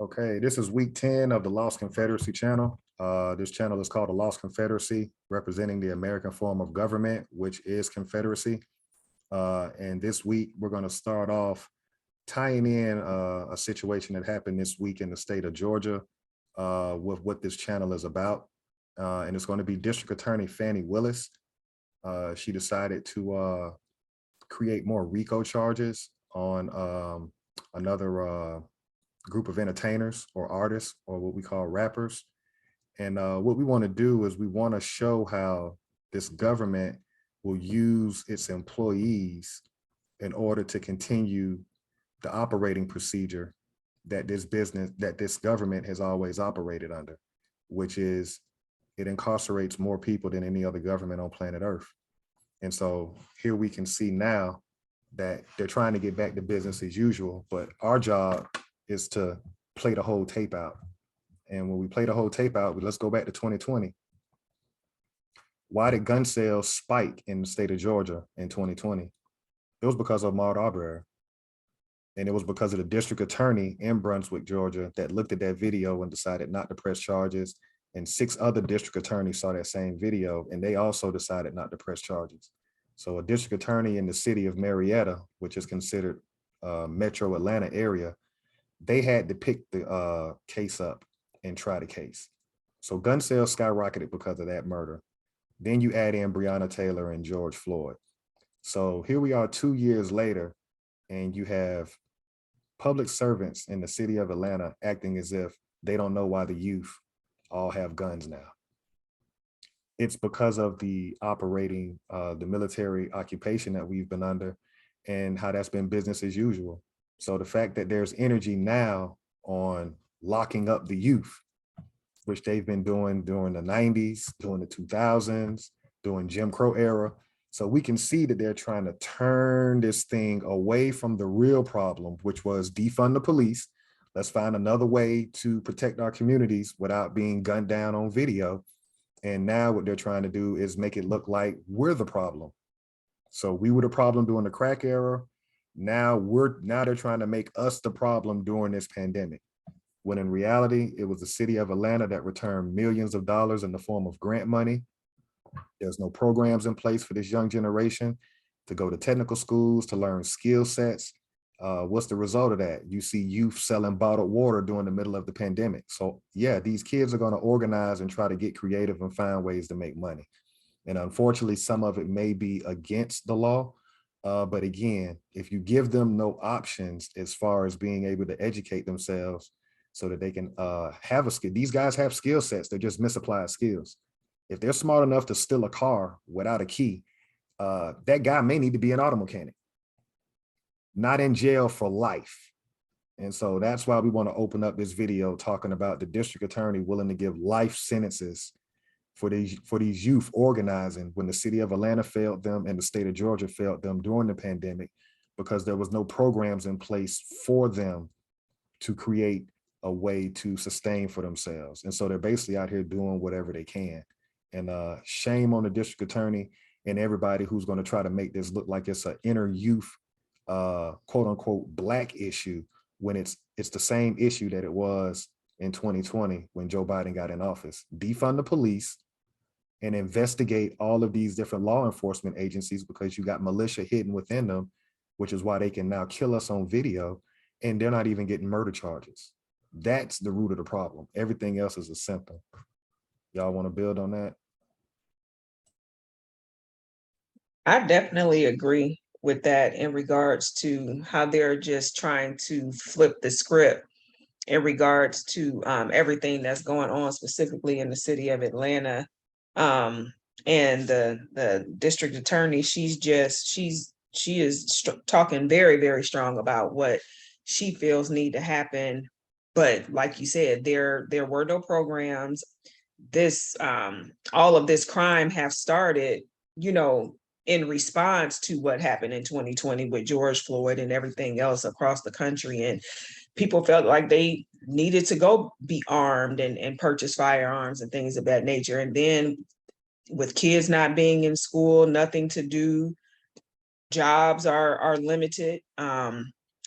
Okay, this is week 10 of the Lost Confederacy channel. This channel is called the Lost Confederacy, representing the American form of government, which is Confederacy. And this week, we're going to start off tying in a situation that happened this week in the state of Georgia with what this channel is about. And it's going to be District Attorney Fani Willis. She decided to create more RICO charges on another group of entertainers or artists, or what we call rappers. And what we want to do is we want to show how this government will use its employees in order to continue the operating procedure that this government has always operated under, which is it incarcerates more people than any other government on planet Earth. And so here we can see now that they're trying to get back to business as usual, but our job is to play the whole tape out. And when we play the whole tape out, let's go back to 2020. Why did gun sales spike in the state of Georgia in 2020? It was because of Ahmaud Arbery. And it was because of the district attorney in Brunswick, Georgia, that looked at that video and decided not to press charges. And 6 other district attorneys saw that same video, and they also decided not to press charges. So a district attorney in the city of Marietta, which is considered metro Atlanta area, they had to pick the case up and try the case. So gun sales skyrocketed because of that murder. Then you add in Breonna Taylor and George Floyd. So here we are 2 years later, and you have public servants in the city of Atlanta acting as if they don't know why the youth all have guns now. It's because of the military occupation that we've been under and how that's been business as usual. So the fact that there's energy now on locking up the youth, which they've been doing during the 90s, during the 2000s, during Jim Crow era. So we can see that they're trying to turn this thing away from the real problem, which was defund the police. Let's find another way to protect our communities without being gunned down on video. And now what they're trying to do is make it look like we're the problem. So we were the problem during the crack era. Now they're trying to make us the problem during this pandemic, when in reality, it was the city of Atlanta that returned millions of dollars in the form of grant money. There's no programs in place for this young generation to go to technical schools, to learn skill sets. What's the result of that? You see youth selling bottled water during the middle of the pandemic. So yeah, these kids are going to organize and try to get creative and find ways to make money. And unfortunately, some of it may be against the law. But again, if you give them no options as far as being able to educate themselves so that they can have a skill, these guys have skill sets, they're just misapplied skills. If they're smart enough to steal a car without a key, that guy may need to be an auto mechanic, not in jail for life. And so that's why we want to open up this video talking about the district attorney willing to give life sentences for these youth organizing when the city of Atlanta failed them and the state of Georgia failed them during the pandemic, because there was no programs in place for them to create a way to sustain for themselves. And so they're basically out here doing whatever they can. And shame on the district attorney and everybody who's going to try to make this look like it's an inner youth, quote unquote, Black issue, when it's the same issue that it was in 2020 when Joe Biden got in office. Defund the police and investigate all of these different law enforcement agencies, because you got militia hidden within them, which is why they can now kill us on video and they're not even getting murder charges. That's the root of the problem. Everything else is a symptom. Y'all want to build on that? I definitely agree with that in regards to how they're just trying to flip the script in regards to everything that's going on specifically in the city of Atlanta. And the district attorney, she is talking very, very strong about what she feels need to happen. But like you said, there were no programs. This all of this crime have started, in response to what happened in 2020 with George Floyd and everything else across the country. And people felt like they needed to go be armed and purchase firearms and things of that nature. And then with kids not being in school, nothing to do, jobs are limited.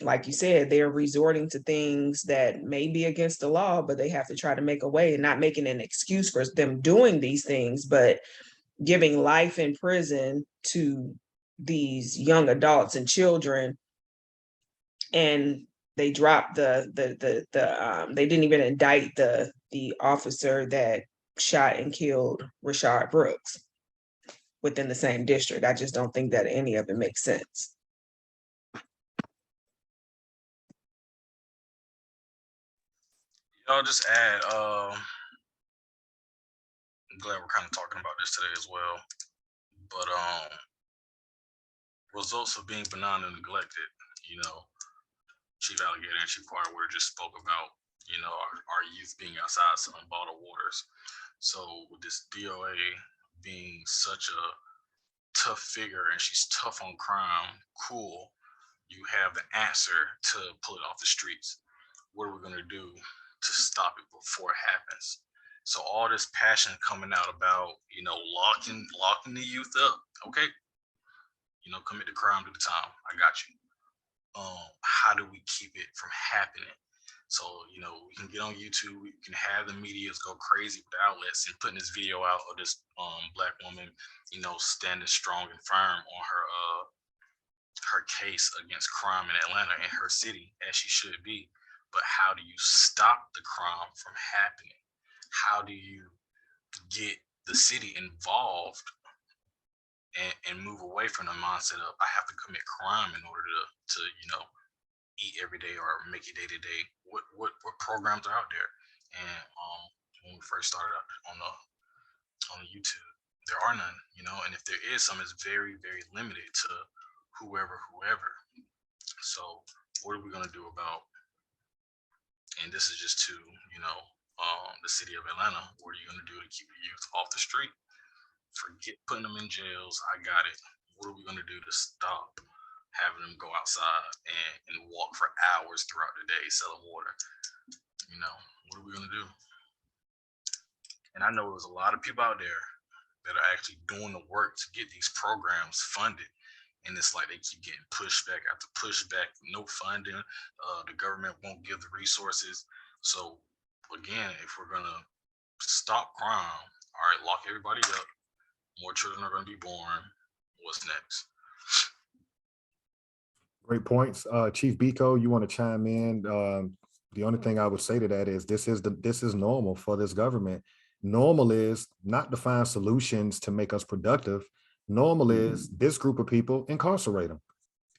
like you said, they're resorting to things that may be against the law, but they have to try to make a way, and not making an excuse for them doing these things, but giving life in prison to these young adults and children. And they dropped they didn't even indict the officer that shot and killed Rayshard Brooks within the same district. I just don't think that any of it makes sense. I'll just add, I'm glad we're kind of talking about this today as well. But results of being benign and neglected, Chief Alligator and Chief Firewater just spoke about, our youth being outside selling bottled waters. So with this DOA being such a tough figure and she's tough on crime, cool, you have the answer to pull it off the streets. What are we going to do to stop it before it happens? So all this passion coming out about, locking the youth up. Okay, commit the crime, do the time. I got you. How do we keep it from happening? So, we can get on YouTube, we can have the medias go crazy with outlets and putting this video out of this Black woman, standing strong and firm on her case against crime in Atlanta and her city, as she should be. But how do you stop the crime from happening? How do you get the city involved and move away from the mindset of I have to commit crime in order to eat every day or make it day to day? What programs are out there? And when we first started on the YouTube, there are none, and if there is some, it's very, very limited to whoever. So what are we gonna do about? And this is just to the city of Atlanta. What are you gonna do to keep the youth off the street? Forget putting them in jails. I got it. What are we gonna do to stop having them go outside and walk for hours throughout the day selling water? What are we gonna do? And I know there's a lot of people out there that are actually doing the work to get these programs funded. And it's like they keep getting pushback after pushback, no funding. The government won't give the resources. So again, if we're gonna stop crime, all right, lock everybody up. More children are gonna be born. What's next? Great points. Chief Biko, you want to chime in? The only thing I would say to that is this is normal for this government. Normal is not to find solutions to make us productive. Normal is this group of people, incarcerate them.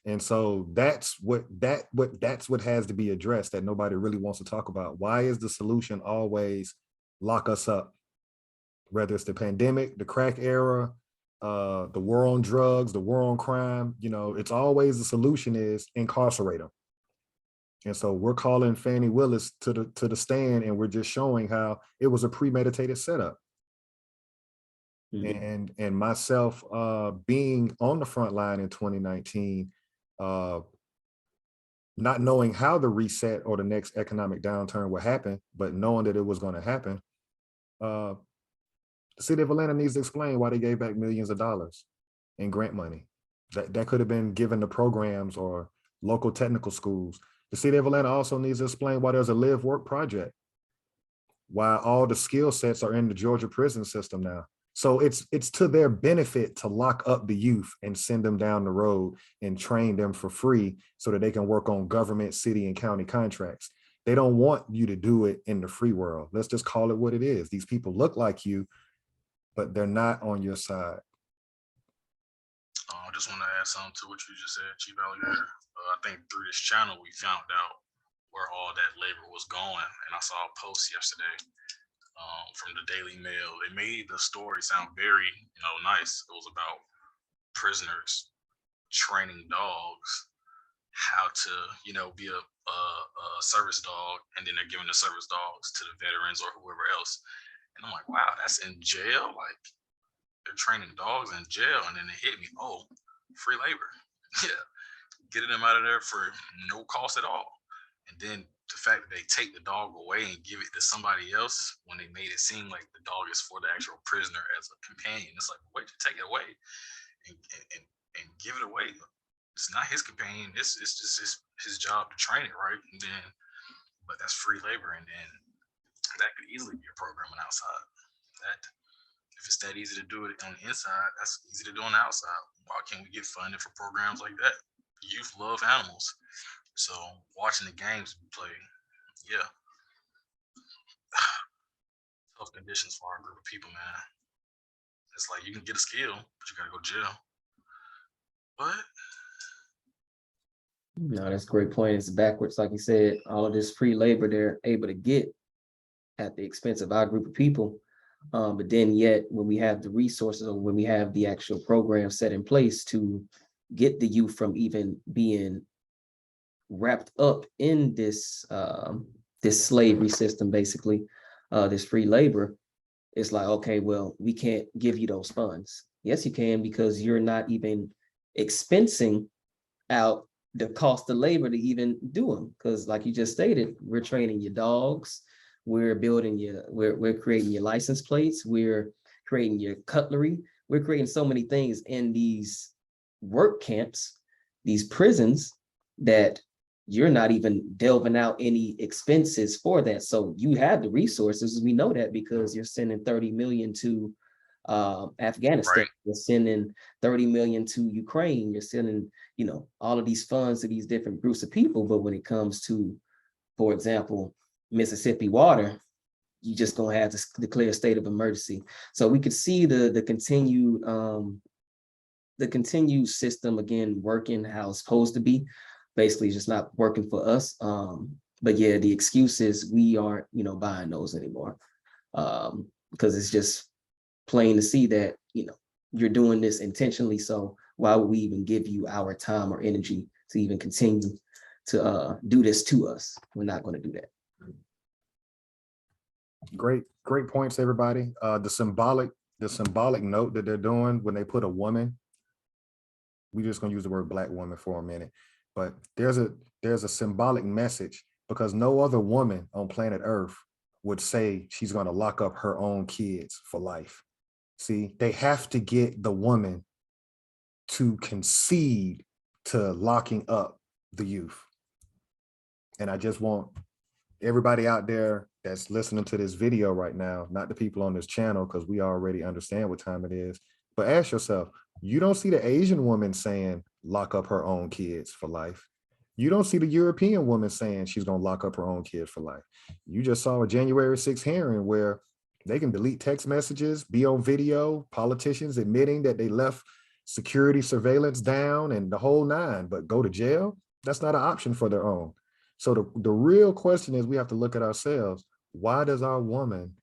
And so that's what has to be addressed that nobody really wants to talk about. Why is the solution always lock us up? Whether it's the pandemic, the crack era, the war on drugs, the war on crime, it's always the solution is incarcerate them. And so we're calling Fannie Willis to the stand, and we're just showing how it was a premeditated setup. And myself being on the front line in 2019, not knowing how the reset or the next economic downturn would happen, but knowing that it was going to happen, the city of Atlanta needs to explain why they gave back millions of dollars in grant money. That could have been given to programs or local technical schools. The city of Atlanta also needs to explain why there's a live work project, why all the skill sets are in the Georgia prison system now. So it's to their benefit to lock up the youth and send them down the road and train them for free so that they can work on government, city, and county contracts. They don't want you to do it in the free world. Let's just call it what it is. These people look like you, but they're not on your side. I just want to add something to what you just said, Chief Alligator. I think through this channel, we found out where all that labor was going. And I saw a post yesterday from the Daily Mail. They made the story sound very, nice. It was about prisoners training dogs how to, be a service dog, and then they're giving the service dogs to the veterans or whoever else. And I'm like, wow, that's in jail? Like, they're training dogs in jail, and then it hit me, oh, free labor. Yeah, getting them out of there for no cost at all. And then the fact that they take the dog away and give it to somebody else when they made it seem like the dog is for the actual prisoner as a companion. It's like, wait, you take it away and give it away. it's not his companion. It's just his job to train it, right? And then, but that's free labor, and then that could easily be a program on the outside. That if it's that easy to do it on the inside, that's easy to do on the outside. Why can't we get funded for programs like that? Youth love animals, so watching the games we play, yeah, tough conditions for our group of people, man. It's like you can get a skill, but you gotta go to jail. But No, that's a great point. It's backwards, like you said. All of this free labor they're able to get at the expense of our group of people. But then yet, when we have the resources or when we have the actual program set in place to get the youth from even being wrapped up in this this slavery system, basically, this free labor, it's like, okay, well, we can't give you those funds. Yes, you can, because you're not even expensing out the cost of labor to even do them. Because like you just stated, we're training your dogs, we're building your, we're creating your license plates, we're creating your cutlery, we're creating so many things in these work camps, these prisons, that you're not even delving out any expenses for that. So you have the resources. We know that because you're sending 30 million to Afghanistan, right. You're sending 30 million to Ukraine, you're sending, you know, all of these funds to these different groups of people. But when it comes to, for example, Mississippi water, you just gonna have to declare a state of emergency. So we could see the continued system again working how it's supposed to be. Basically, just not working for us. But yeah, the excuses, we aren't, you know, buying those anymore, because it's just plain to see that, you know, you're doing this intentionally. So why would we even give you our time or energy to even continue to do this to us? We're not going to do that. Great points, everybody. The symbolic note that they're doing when they put a woman, we're just gonna use the word Black woman for a minute, but there's a symbolic message, because no other woman on planet Earth would say she's gonna lock up her own kids for life. See, they have to get the woman to concede to locking up the youth. And I just want everybody out there that's listening to this video right now, not the people on this channel, because we already understand what time it is, but ask yourself, you don't see the Asian woman saying lock up her own kids for life. You don't see the European woman saying she's going to lock up her own kids for life. You just saw a January 6th hearing where they can delete text messages, be on video, politicians admitting that they left security surveillance down and the whole nine, but go to jail. That's not an option for their own. So the real question is, we have to look at ourselves. Why does our woman,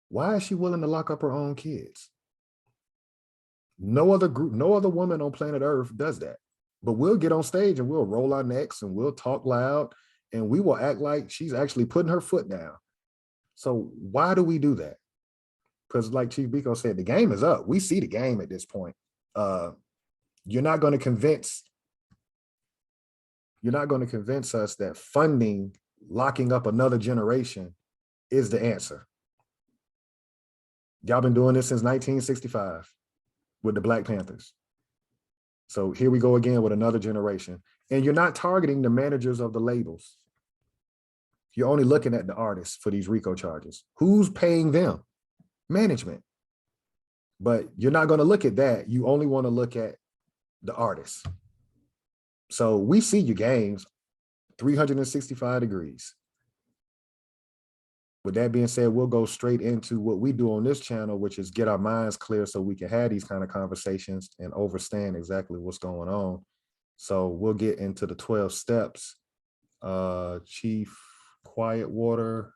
why is she willing to lock up her own kids? No other group, no other woman on planet Earth does that. But we'll get on stage and we'll roll our necks and we'll talk loud and we will act like she's actually putting her foot down. So why do we do that? Because like Chief Rico said, the game is up. We see the game at this point. You're not going to convince us that funding, locking up another generation is the answer. Y'all been doing this since 1965 with the Black Panthers. So here we go again with another generation. And you're not targeting the managers of the labels. You're only looking at the artists for these RICO charges. Who's paying them? Management. But you're not going to look at that. You only want to look at the artists. So we see your games 365 degrees. With that being said, we'll go straight into what we do on this channel, which is get our minds clear so we can have these kind of conversations and understand exactly what's going on. So we'll get into the 12 steps. Chief Quiet Water.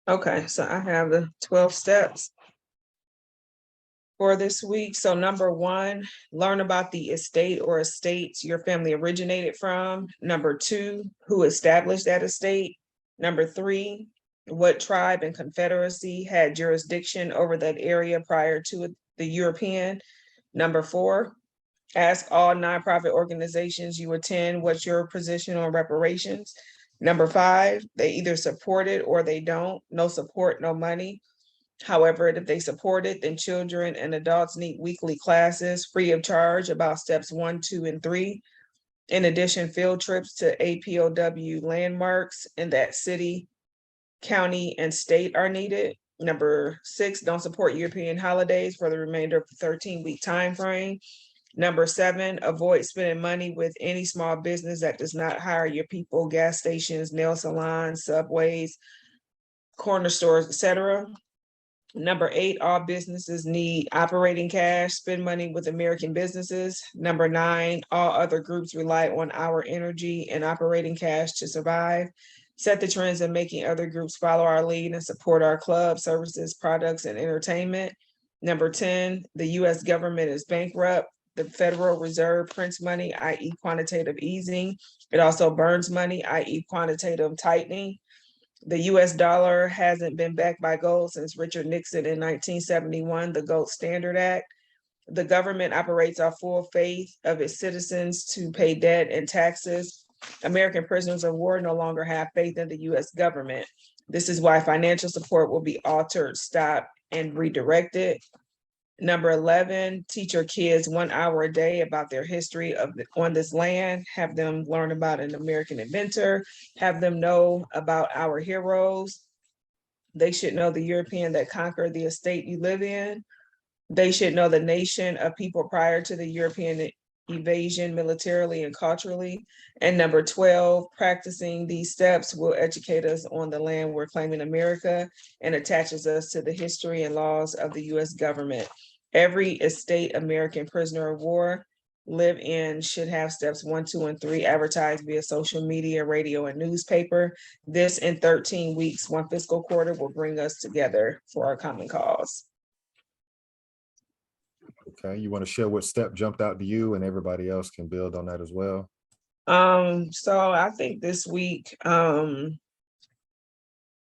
Okay, so I have the 12 steps for this week. So number 1, learn about the estate or estates your family originated from. Number 2, who established that estate. Number 3, what tribe and confederacy had jurisdiction over that area prior to the European. Number 4, ask all nonprofit organizations you attend what's your position on reparations. Number 5, they either support it or they don't. No support, no money. However, if they support it, then children and adults need weekly classes free of charge about steps 1, 2, and 3. In addition, field trips to APOW landmarks in that city, county, and state are needed. Number 6, don't support European holidays for the remainder of the 13-week time frame. Number 7, avoid spending money with any small business that does not hire your people, gas stations, nail salons, subways, corner stores, etc. Number 8, all businesses need operating cash, spend money with American businesses. Number 9, all other groups rely on our energy and operating cash to survive. Set the trends in making other groups follow our lead and support our club, services, products, and entertainment. Number 10, the US government is bankrupt. The Federal Reserve prints money, i.e. quantitative easing. It also burns money, i.e. quantitative tightening. The US dollar hasn't been backed by gold since Richard Nixon in 1971, the Gold Standard Act. The government operates off full faith of its citizens to pay debt and taxes. American prisoners of war no longer have faith in the US government. This is why financial support will be altered, stopped, and redirected. Number 11, teach your kids 1 hour a day about their history on this land. Have them learn about an American inventor. Have them know about our heroes. They should know the European that conquered the estate you live in. They should know the nation of people prior to the European invasion militarily and culturally. And number 12, practicing these steps will educate us on the land we're claiming America and attaches us to the history and laws of the US government. Every estate American prisoner of war live in should have steps 1, 2, and 3 advertised via social media, radio, and newspaper. This in 13 weeks, 1 fiscal quarter, will bring us together for our common cause. Okay, you want to share what step jumped out to you, and everybody else can build on that as well? So I think this week,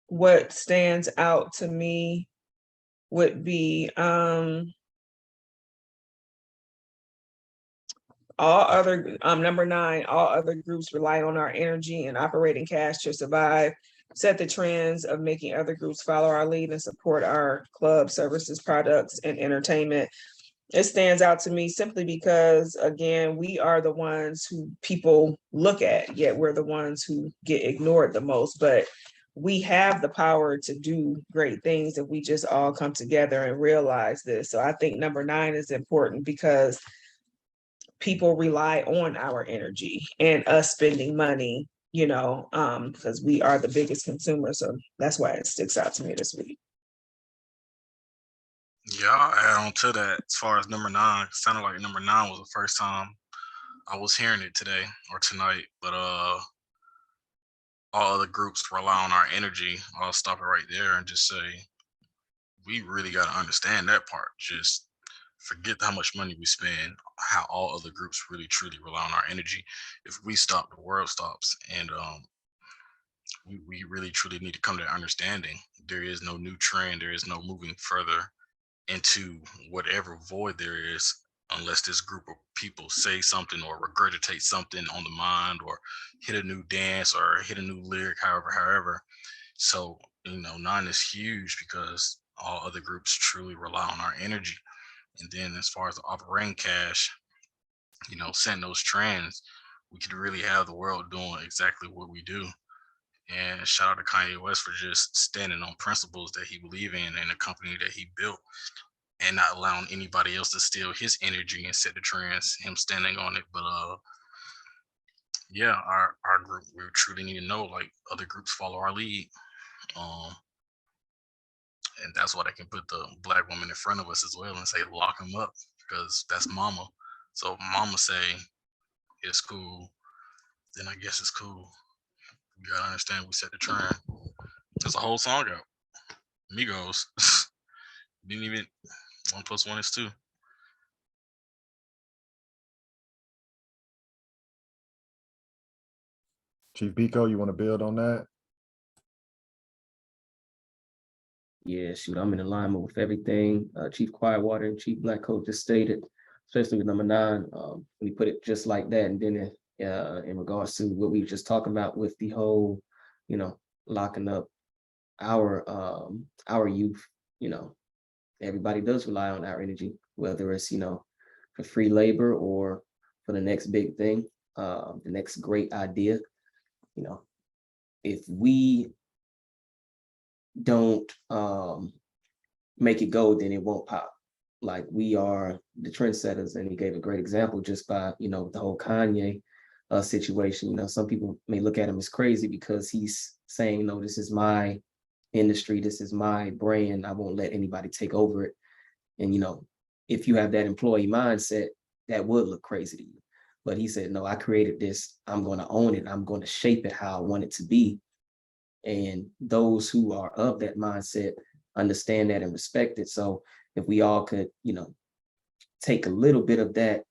what stands out to me would be number 9, all other groups rely on our energy and operating cash to survive. Set the trends of making other groups follow our lead and support our club, services, products, and entertainment. It stands out to me simply because, again, we are the ones who people look at, yet we're the ones who get ignored the most. But we have the power to do great things if we just all come together and realize this. So I think number 9 is important because people rely on our energy and us spending money, because we are the biggest consumers. So that's why it sticks out to me this week. Yeah, I'll add on to that. As far as number 9, it sounded like number 9 was the first time I was hearing it today or tonight. But all other groups rely on our energy. I'll stop it right there and just say we really got to understand that part. Just forget how much money we spend, how all other groups really truly rely on our energy. If we stop, the world stops. And we really truly need to come to understanding. There is no new trend. There is no moving further into whatever void there is unless this group of people say something or regurgitate something on the mind or hit a new dance or hit a new lyric, however. So 9 is huge because all other groups truly rely on our energy. And then as far as the operating cash, setting those trends, we could really have the world doing exactly what we do. And shout out to Kanye West for just standing on principles that he believed in and a company that he built and not allowing anybody else to steal his energy and set the trends, him standing on it. But yeah, our group, we truly need to know, like, other groups follow our lead. And that's why they can put the Black woman in front of us as well and say, lock him up, because that's mama. So if mama say it's cool, then I guess it's cool. You gotta understand we set the trend. There's a whole song out. Migos. Didn't even 1 + 1 is 2. Chief Biko, you want to build on that? Yeah, shoot, I'm in alignment with everything Chief Quietwater and Chief Black Coat just stated, especially with number 9. We put it just like that, and then in regards to what we were just talking about with the whole, locking up our youth everybody does rely on our energy, whether it's, for free labor or for the next big thing, the next great idea. If we don't make it go, then it won't pop. Like, we are the trendsetters, and he gave a great example just by, the whole Kanye situation. Some people may look at him as crazy because he's saying, this is my industry, this is my brand, I won't let anybody take over it. And if you have that employee mindset, that would look crazy to you. But he said, no, I created this, I'm going to own it, I'm going to shape it how I want it to be. And those who are of that mindset understand that and respect it. So if we all could, take a little bit of that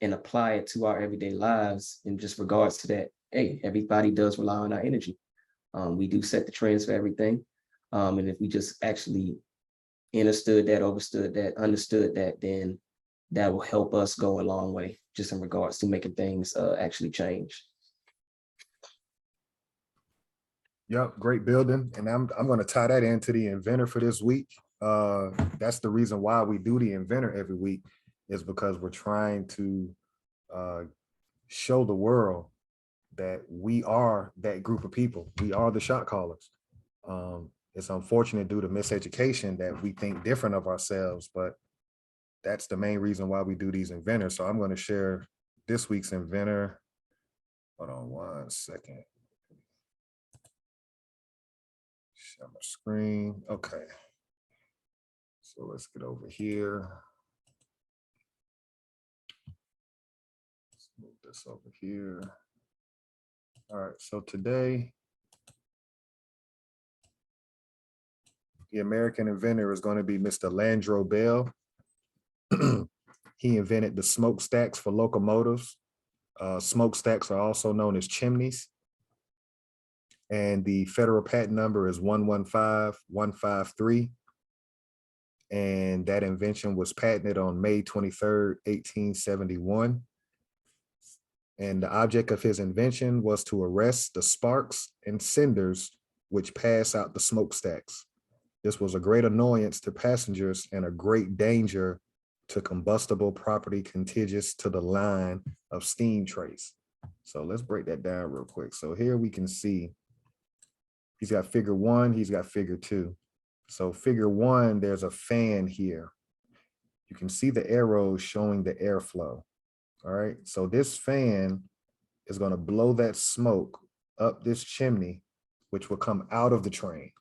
and apply it to our everyday lives in just regards to that, hey, everybody does rely on our energy. We do set the trends for everything. And if we just actually understood that, then that will help us go a long way, just in regards to making things actually change. Yep, great building. And I'm going to tie that into the inventor for this week. That's the reason why we do the inventor every week, is because we're trying to show the world that we are that group of people. We are the shot callers. It's unfortunate due to miseducation that we think different of ourselves, but that's the main reason why we do these inventors. So I'm going to share this week's inventor. Hold on 1 second. Share my screen. Okay. So let's get over here. Let's move this over here. All right, so today, the American inventor is going to be Mr. Landro Bell. He invented the smokestacks for locomotives. Smokestacks are also known as chimneys. And the federal patent number is 115153. And that invention was patented on May 23rd, 1871. And the object of his invention was to arrest the sparks and cinders which pass out the smokestacks. This was a great annoyance to passengers and a great danger to combustible property contiguous to the line of steam trace. So let's break that down real quick. So here we can see he's got figure 1, he's got figure 2. So figure 1, there's a fan here. You can see the arrows showing the airflow. All right, so this fan is going to blow that smoke up this chimney, which will come out of the train.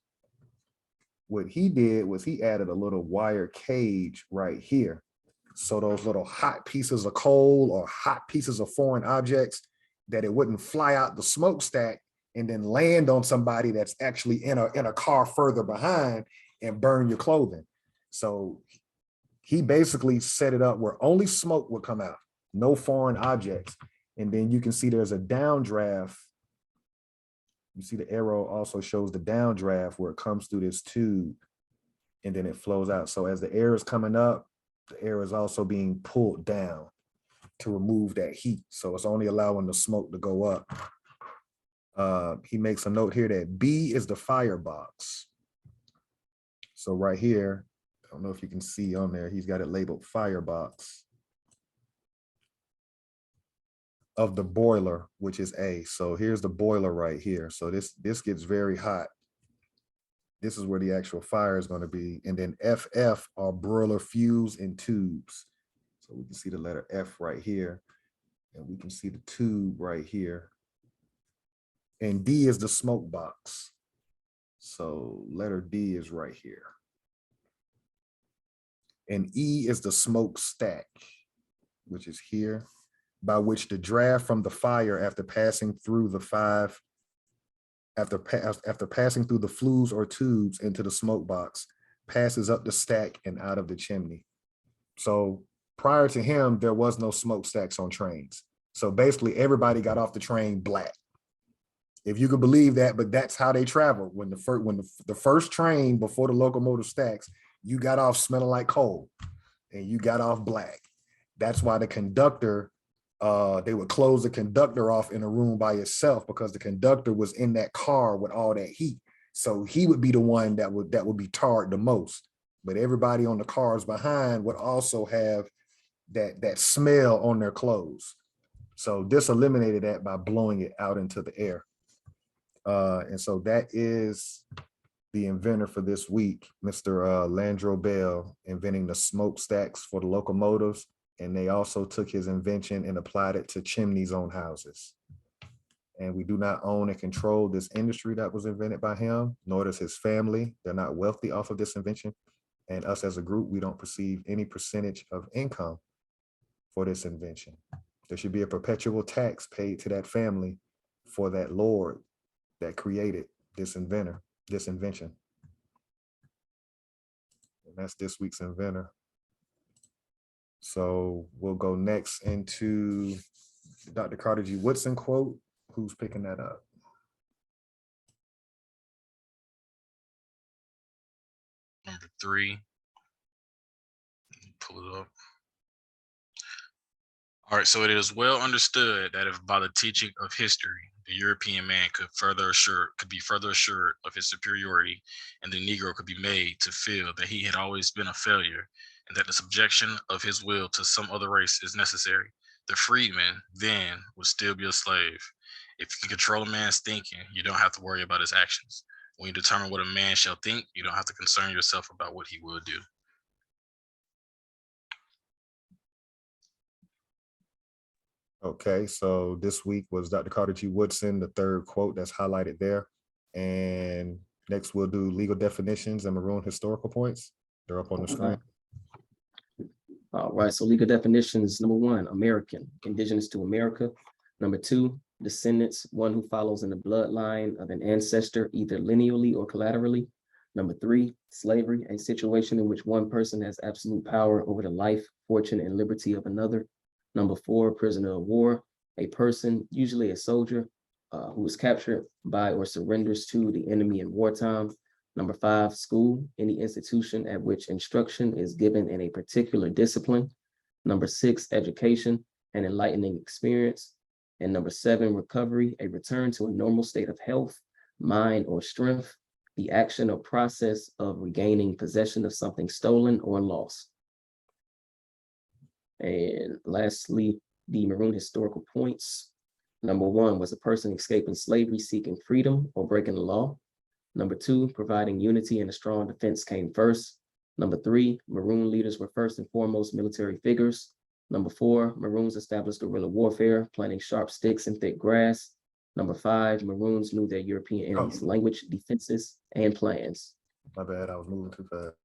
What he did was he added a little wire cage right here. So those little hot pieces of coal or hot pieces of foreign objects, that it wouldn't fly out the smokestack and then land on somebody that's actually in a car further behind and burn your clothing. So he basically set it up where only smoke would come out, no foreign objects. And then you can see there's a downdraft. You see the arrow also shows the downdraft where it comes through this tube and then it flows out. So as the air is coming up, the air is also being pulled down to remove that heat. So it's only allowing the smoke to go up. He makes a note here that B is the firebox. So right here, I don't know if you can see on there, he's got it labeled firebox of the boiler, which is A. So here's the boiler right here. So this gets very hot. This is where the actual fire is going to be. And then FF are broiler fuse and tubes. So we can see the letter F right here. And we can see the tube right here. And D is the smoke box. So letter D is right here. And E is the smokestack, which is here, by which the draft from the fire after passing through the after passing through the flues or tubes into the smoke box, passes up the stack and out of the chimney. So prior to him, there was no smokestacks on trains. So basically everybody got off the train black. If you could believe that, but that's how they traveled. When the first train before the locomotive stacks, you got off smelling like coal and you got off black. That's why the conductor, they would close the conductor off in a room by itself, because the conductor was in that car with all that heat. So he would be the one that would be tarred the most. but everybody on the cars behind would also have that smell on their clothes. So this eliminated that by blowing it out into the air. And so that is the inventor for this week, Mr. Landro Bell, inventing the smokestacks for the locomotives. And they also took his invention and applied it to chimneys on houses. And we do not own and control this industry that was invented by him, nor does his family. They're not wealthy off of this invention. And us as a group, we don't perceive any percentage of income for this invention. There should be a perpetual tax paid to that family for that Lord that created this inventor, this invention. And that's this week's inventor. So we'll go next into Dr. Carter G. Woodson quote. Who's picking that up? Number 3. Pull it up. All right, so it is well understood that if by the teaching of history, the European man could be further assured of his superiority, and the Negro could be made to feel that he had always been a failure, and that the subjection of his will to some other race is necessary, the freedman then would still be a slave. If you can control a man's thinking, you don't have to worry about his actions. When you determine what a man shall think, you don't have to concern yourself about what he will do. Okay, so this week was Dr. Carter G. Woodson, the third quote that's highlighted there. And next we'll do legal definitions and maroon historical points. They're up on the screen. All right, so legal definitions: number 1, American, indigenous to America. Number 2, descendants, one who follows in the bloodline of an ancestor, either lineally or collaterally. Number 3, slavery, a situation in which one person has absolute power over the life, fortune, and liberty of another. Number 4, prisoner of war, a person, usually a soldier, who is captured by or surrenders to the enemy in wartime. Number 5, school, any institution at which instruction is given in a particular discipline. Number 6, education, an enlightening experience. And number 7, recovery, a return to a normal state of health, mind, or strength, the action or process of regaining possession of something stolen or lost. And lastly, the maroon historical points. Number 1 was a person escaping slavery, seeking freedom or breaking the law. Number 2, providing unity and a strong defense came first. Number 3, maroon leaders were first and foremost military figures. Number 4, maroons established guerrilla warfare, planting sharp sticks in thick grass. Number 5, maroons knew their European enemies' language, defenses, and plans. My bad, I was moving too fast.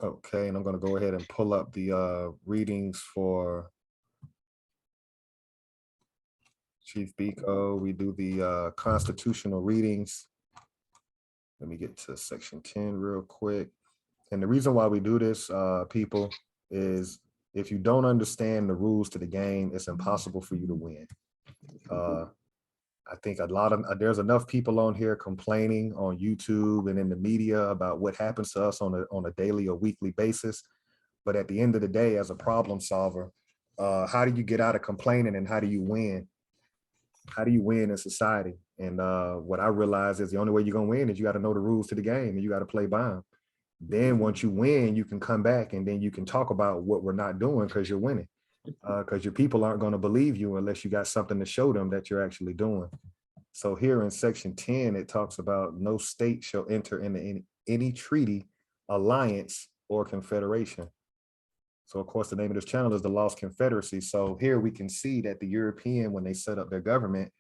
Okay, and I'm going to go ahead and pull up the readings for Chief Biko. We do the constitutional readings. Let me get to section 10 real quick. And the reason why we do this, people, is if you don't understand the rules to the game, it's impossible for you to win. I think there's enough people on here complaining on YouTube and in the media about what happens to us on a daily or weekly basis. But at the end of the day, as a problem solver, how do you get out of complaining and how do you win? How do you win in society? And what I realize is the only way you're gonna win is you got to know the rules to the game and you got to play by them. Then once you win, you can come back and then you can talk about what we're not doing because you're winning. Because your people aren't going to believe you unless you got something to show them that you're actually doing. So here in section 10, it talks about no state shall enter into any treaty, alliance, or confederation. So of course, the name of this channel is the Lost Confederacy. So here we can see that the European, when they set up their government,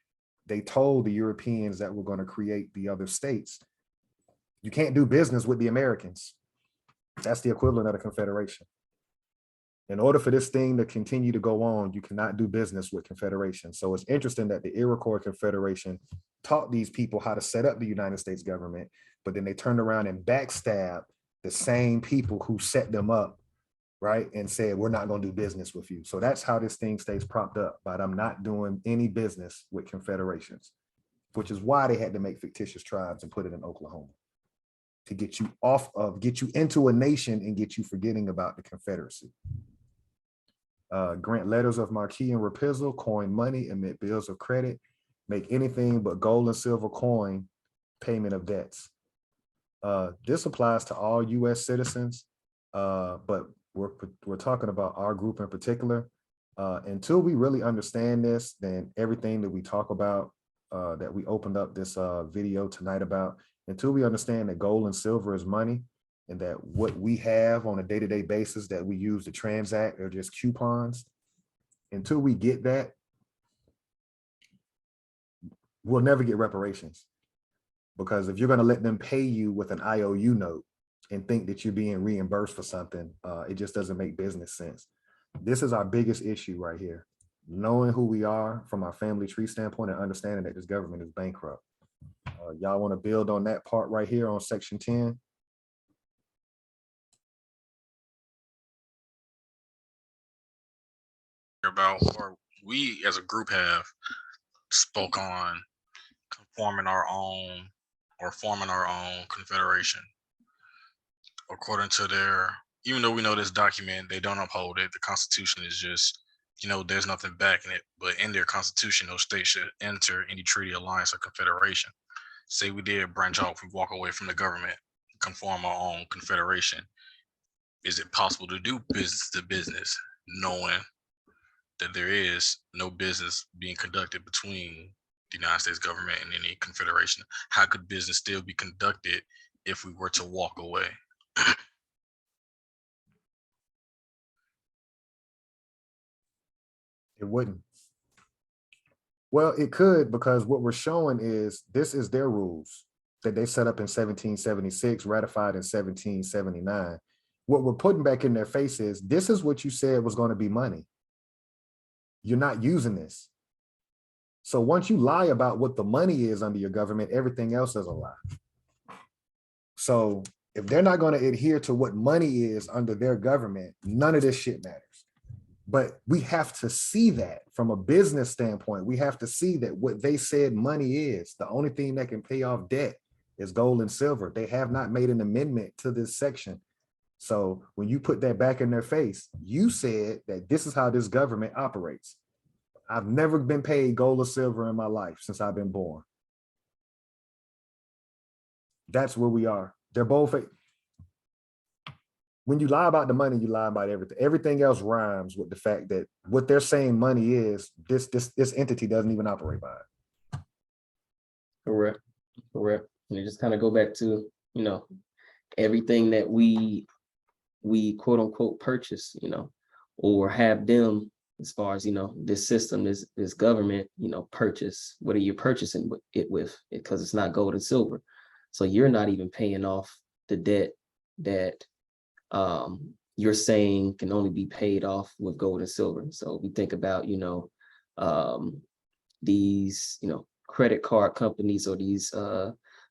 they told the Europeans that we're going to create the other states. You can't do business with the Americans. That's the equivalent of a confederation. In order for this thing to continue to go on, you cannot do business with confederation. So it's interesting that the Iroquois Confederation taught these people how to set up the United States government, but then they turned around and backstabbed the same people who set them up, right? And said, we're not going to do business with you. So that's how this thing stays propped up, but I'm not doing any business with confederations, which is why they had to make fictitious tribes and put it in Oklahoma to get you into a nation and get you forgetting about the Confederacy. Grant letters of marque and reprisal, coin money, emit bills of credit, make anything but gold and silver coin payment of debts. This applies to all US citizens, but we're talking about our group in particular. Until we really understand this, then everything that we talk about, that we opened up this video tonight about, until we understand that gold and silver is money, and that what we have on a day-to-day basis that we use to transact are just coupons, until we get that, we'll never get reparations. Because if you're going to let them pay you with an IOU note and think that you're being reimbursed for something, it just doesn't make business sense. This is our biggest issue right here. Knowing who we are from our family tree standpoint and understanding that this government is bankrupt. Y'all want to build on that part right here on section 10? About, or we as a group have spoke on forming our own confederation. According to their, even though we know this document, they don't uphold it. The Constitution is just, there's nothing backing it. But in their Constitution, those states should enter any treaty, alliance, or confederation. Say we did branch off, we walk away from the government, conform our own confederation. Is it possible to do business to business, knowing that there is no business being conducted between the United States government and any confederation? How could business still be conducted if we were to walk away? It wouldn't. Well, it could, because what we're showing is this is their rules that they set up in 1776, ratified in 1779. What we're putting back in their face is, this is what you said was going to be money. You're not using this. So once you lie about what the money is under your government, everything else is a lie. So if they're not going to adhere to what money is under their government, none of this shit matters. But we have to see that from a business standpoint. We have to see that what they said money is, the only thing that can pay off debt is gold and silver. They have not made an amendment to this section. So when you put that back in their face, you said that this is how this government operates. I've never been paid gold or silver in my life since I've been born. That's where we are. They're both. When you lie about the money, you lie about everything. Everything else rhymes with the fact that what they're saying money is, this entity doesn't even operate by it. Correct. And it just kind of go back to, everything that we quote unquote purchase, or have them, as far as, this system, this government, purchase. What are you purchasing it with? Because it's not gold and silver. So you're not even paying off the debt that you're saying can only be paid off with gold and silver. So we think about, these, credit card companies, or these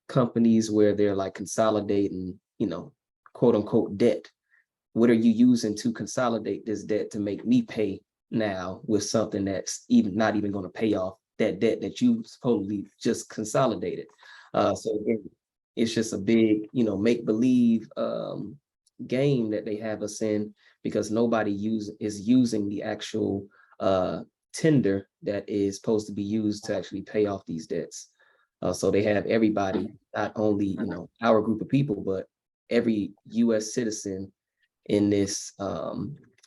companies where they're like consolidating, quote unquote debt. What are you using to consolidate this debt to make me pay now with something that's not even going to pay off that debt that you supposedly just consolidated? So again, it's just a big, make-believe game that they have us in, because nobody is using the actual tender that is supposed to be used to actually pay off these debts. So they have everybody, not only our group of people, but every U.S. citizen in this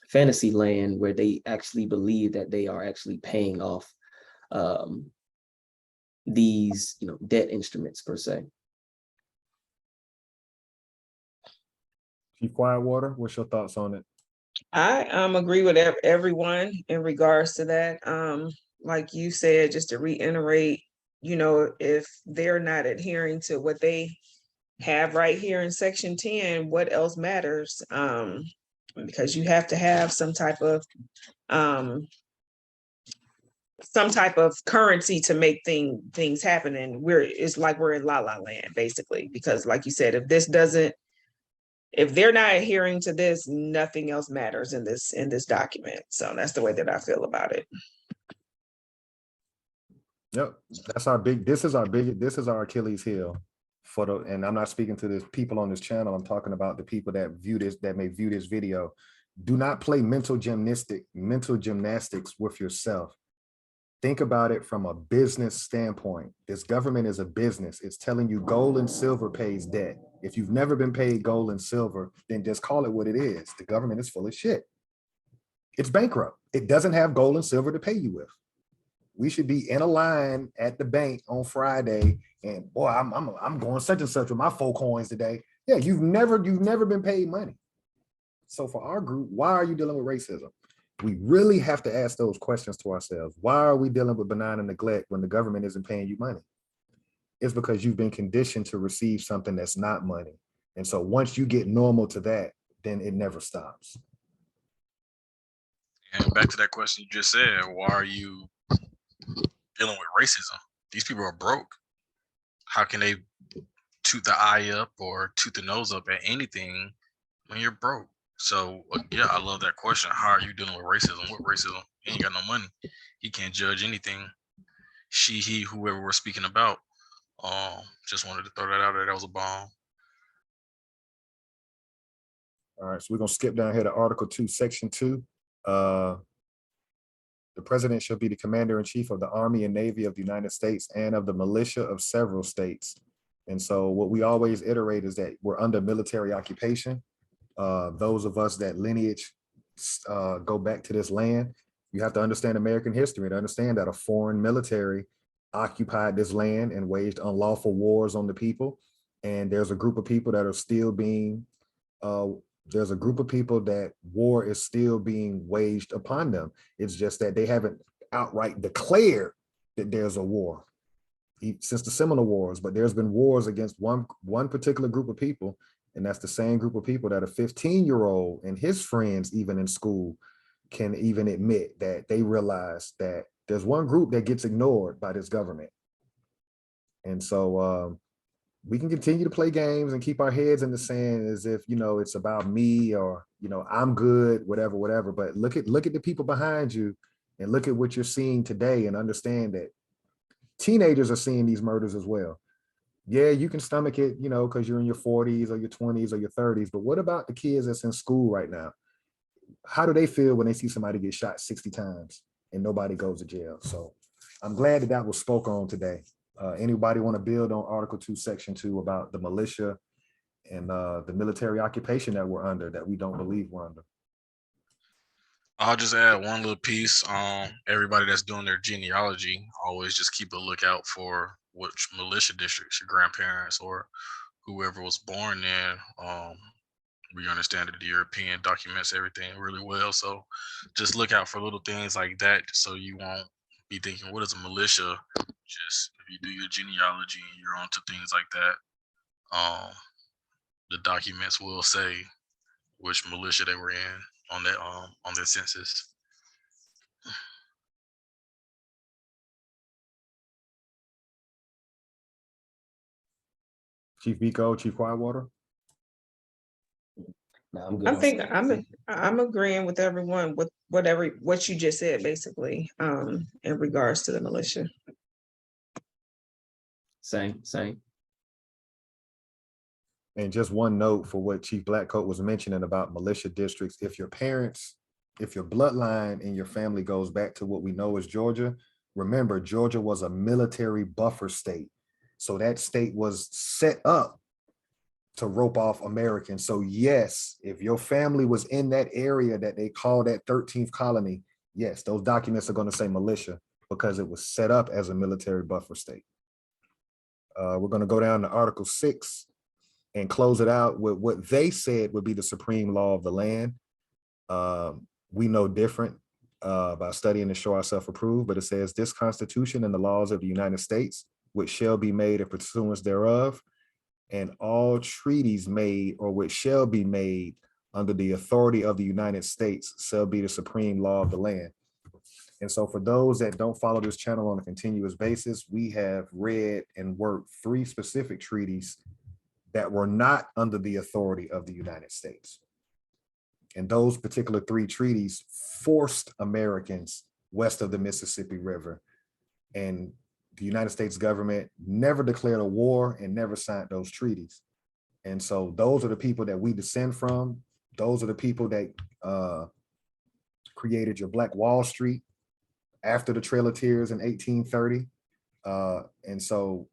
fantasy land where they actually believe that they are actually paying off these debt instruments per se. Chief Quietwater, what's your thoughts on it? I agree with everyone in regards to that. Like you said, just to reiterate, if they're not adhering to what they have right here in section 10, what else matters? Because you have to have some type of currency to make things happen. And it's like we're in la la land, basically, because like you said, if they're not adhering to this, nothing else matters in this document. So that's the way that I feel about it. Yep, this is our Achilles heel and I'm not speaking to the people on this channel. I'm talking about the people that may view this video. Do not play mental gymnastics with yourself. Think about it from a business standpoint. This government is a business. It's telling you gold and silver pays debt. If you've never been paid gold and silver, then just call it what it is. The government is full of shit. It's bankrupt. It doesn't have gold and silver to pay you with. We should be in a line at the bank on Friday, and boy, I'm going such and such with my 4 coins today. Yeah, you've never been paid money. So for our group, why are you dealing with racism? We really have to ask those questions to ourselves. Why are we dealing with benign neglect when the government isn't paying you money? It's because you've been conditioned to receive something that's not money. And so once you get normal to that, then it never stops. And back to that question you just said, why are you dealing with racism? These people are broke. How can they toot the eye up or toot the nose up at anything when you're broke? So yeah, I love that question. How are you dealing with racism? What racism? He ain't got no money. He can't judge anything. She, he, whoever we're speaking about. Just wanted to throw that out there. That was a bomb. All right, so we're gonna skip down here to Article 2, Section 2. The president shall be the commander-in-chief of the Army and Navy of the United States and of the militia of several states. And so what we always iterate is that we're under military occupation. Those of us that lineage go back to this land, you have to understand American history to understand that a foreign military occupied this land and waged unlawful wars on the people. And there's a group of people that are still being, there's a group of people that war is still being waged upon them. It's just that they haven't outright declared that there's a war since the Seminole Wars, but there's been wars against one particular group of people. And that's the same group of people that a 15-year-old and his friends, even in school, can even admit that they realize that there's one group that gets ignored by this government. And so we can continue to play games and keep our heads in the sand as if, it's about me or, I'm good, whatever. But look at the people behind you and look at what you're seeing today and understand that teenagers are seeing these murders as well. Yeah, you can stomach it, because you're in your 40s or your 20s or your 30s. But what about the kids that's in school right now? How do they feel when they see somebody get shot 60 times and nobody goes to jail? So I'm glad that was spoke on today. Anybody want to build on Article 2, Section 2 about the militia and the military occupation that we're under, that we don't believe we're under? I'll just add one little piece. Everybody that's doing their genealogy, always just keep a lookout for which militia districts your grandparents or whoever was born in. We understand that the European documents everything really well. So just look out for little things like that so you won't be thinking, what is a militia? Just if you do your genealogy and you're onto things like that, the documents will say which militia they were in on their census. Chief Rico, Chief Quietwater? No, I'm good. I think I'm agreeing with everyone with what you just said, basically, in regards to the militia. Same. And just one note for what Chief Blackcoat was mentioning about militia districts. If your bloodline and your family goes back to what we know as Georgia, remember, Georgia was a military buffer state. So that state was set up to rope off Americans. So yes, if your family was in that area that they call that 13th colony, yes, those documents are going to say militia because it was set up as a military buffer state. We're going to go down to Article 6 and close it out with what they said would be the supreme law of the land. We know different by studying to show ourselves approved, but it says this Constitution and the laws of the United States, which shall be made in pursuance thereof, and all treaties made or which shall be made under the authority of the United States shall be the supreme law of the land. And so for those that don't follow this channel on a continuous basis, we have read and worked 3 specific treaties that were not under the authority of the United States. And those particular 3 treaties forced Americans west of the Mississippi River. And the United States government never declared a war and never signed those treaties. And so those are the people that we descend from. Those are the people that created your Black Wall Street, after the Trail of Tears in 1830. And so,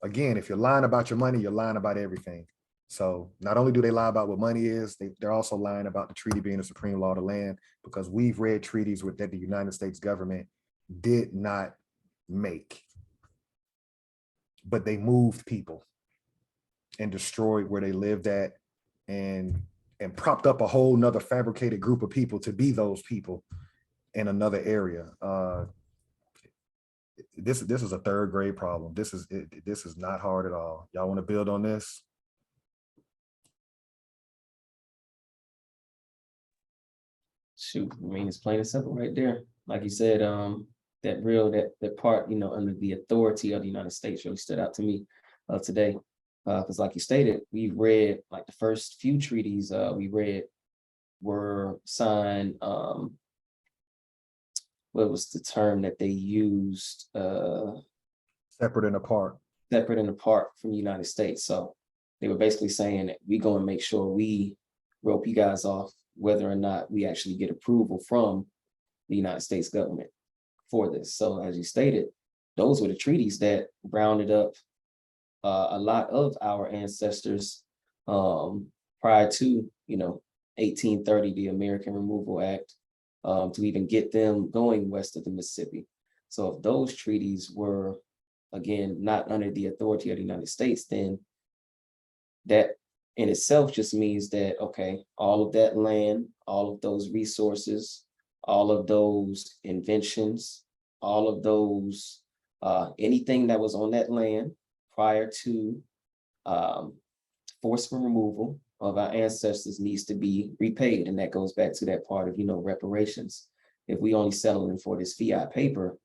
again, if you're lying about your money, you're lying about everything. So not only do they lie about what money is, they're also lying about the treaty being the supreme law of the land, because we've read treaties that the United States government did not make, but they moved people and destroyed where they lived at, and propped up a whole nother fabricated group of people to be those people in another area. This is a third grade problem. This is not hard at all. Y'all want to build on this? Shoot, I mean, it's plain and simple right there. Like you said, that part, under the authority of the United States really stood out to me today. Because like you stated, we read like the first few treaties we read were signed. What was the term that they used? Separate and apart. Separate and apart from the United States. So they were basically saying that we go and make sure we rope you guys off, whether or not we actually get approval from the United States government for this. So as you stated, those were the treaties that rounded up a lot of our ancestors prior to 1830, the American Removal Act, to even get them going west of the Mississippi. So if those treaties were, again, not under the authority of the United States, then that in itself just means that, okay, all of that land, all of those resources, all of those inventions, all of those, anything that was on that land prior to forceful removal of our ancestors needs to be repaid. And that goes back to that part of, reparations. If we only settling for this fiat paper,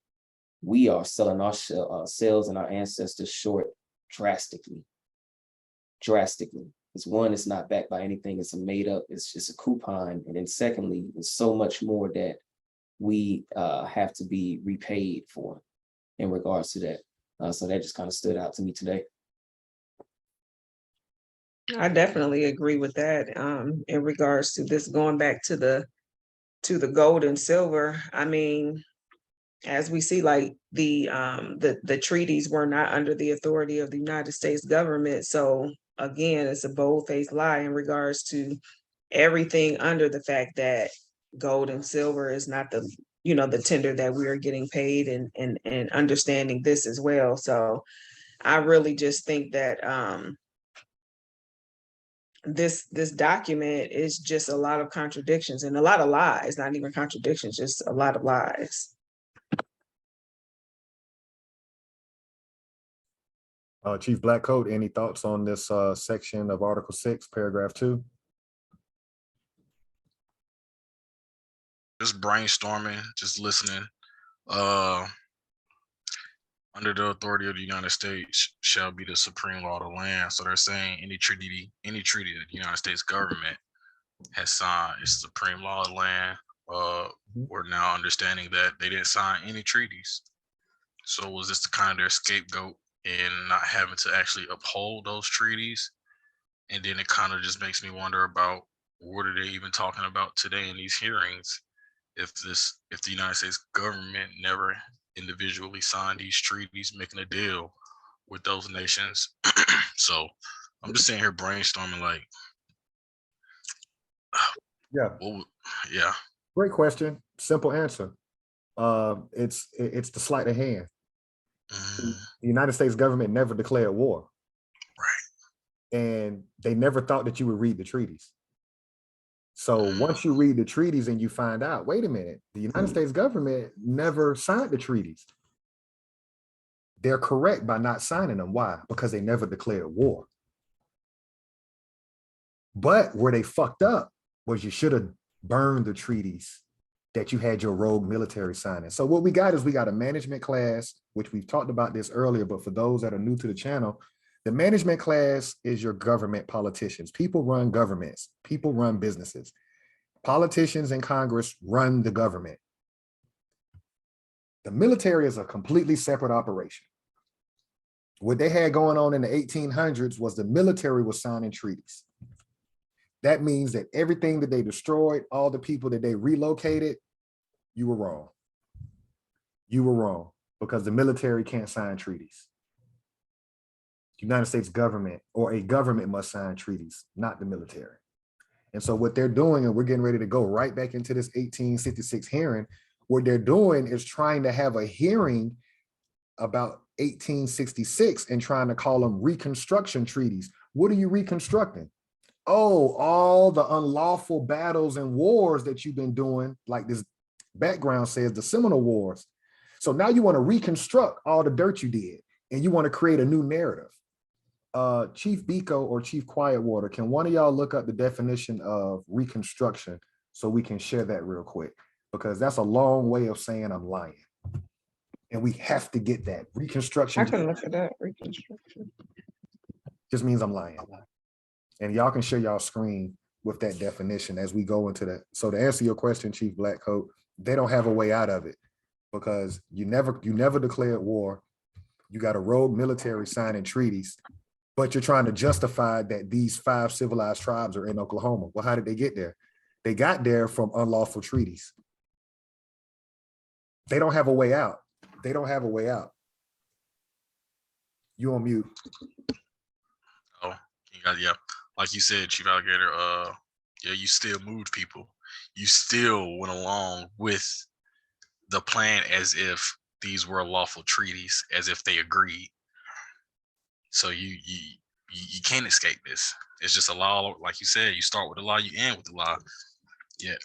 we are selling ourselves and our ancestors short drastically. It's one, it's not backed by anything. It's a made up, it's just a coupon. And then secondly, there's so much more that we have to be repaid for in regards to that. So that just kind of stood out to me today. I definitely agree with that. In regards to this, going back to the gold and silver. I mean, as we see, like the treaties were not under the authority of the United States government. So again, it's a bold-faced lie in regards to everything under the fact that gold and silver is not the the tender that we are getting paid, and understanding this as well. So I really just think that this document is just a lot of contradictions and a lot of lies, not even contradictions, just a lot of lies. Chief Blackcoat, any thoughts on this section of Article 6, paragraph 2? Just brainstorming, just listening. Under the authority of the United States shall be the supreme law of the land. So they're saying any treaty that the United States government has signed is supreme law of the land. We're now understanding that they didn't sign any treaties. So was this the kind of their scapegoat in not having to actually uphold those treaties? And then it kind of just makes me wonder about what are they even talking about today in these hearings if the United States government never individually signed these treaties, making a deal with those nations. So I'm just sitting here brainstorming, like, yeah. Great question. Simple answer. It's the sleight of hand. The United States government never declared war. Right. And they never thought that you would read the treaties. So once you read the treaties and you find out, wait a minute, the United States government never signed the treaties. They're correct by not signing them. Why? Because they never declared war. But where they fucked up was you should have burned the treaties that you had your rogue military signing. So what we got is we got a management class, which we've talked about this earlier, but for those that are new to the channel, the management class is your government politicians. People run governments. People run businesses. Politicians in Congress run the government. The military is a completely separate operation. What they had going on in the 1800s was the military was signing treaties. That means that everything that they destroyed, all the people that they relocated, You were wrong. You were wrong, because the military can't sign treaties. The United States government, or a government, must sign treaties, not the military. And so what they're doing, and we're getting ready to go right back into this 1866 hearing, what they're doing is trying to have a hearing about 1866 and trying to call them reconstruction treaties. What are you reconstructing? Oh, all the unlawful battles and wars that you've been doing, like this background says, the Seminole Wars. So now you want to reconstruct all the dirt you did, and you want to create a new narrative. Chief Biko or Chief Quietwater, can one of y'all look up the definition of reconstruction so we can share that real quick? Because that's a long way of saying I'm lying. And we have to get that. Reconstruction I can look at that. Reconstruction. just means I'm lying. And y'all can share y'all screen with that definition as we go into that. So to answer your question, Chief Blackcoat, they don't have a way out of it, because you never declared war. You got a rogue military signing treaties, but you're trying to justify that these 5 civilized tribes are in Oklahoma. Well, how did they get there? They got there from unlawful treaties. They don't have a way out. They don't have a way out. You on mute. Oh, you got, yeah. Like you said, Chief Alligator, yeah, you still moved people. You still went along with the plan as if these were lawful treaties, as if they agreed. So you can't escape this. It's just a law, like you said. You start with the law, you end with the law. Yeah,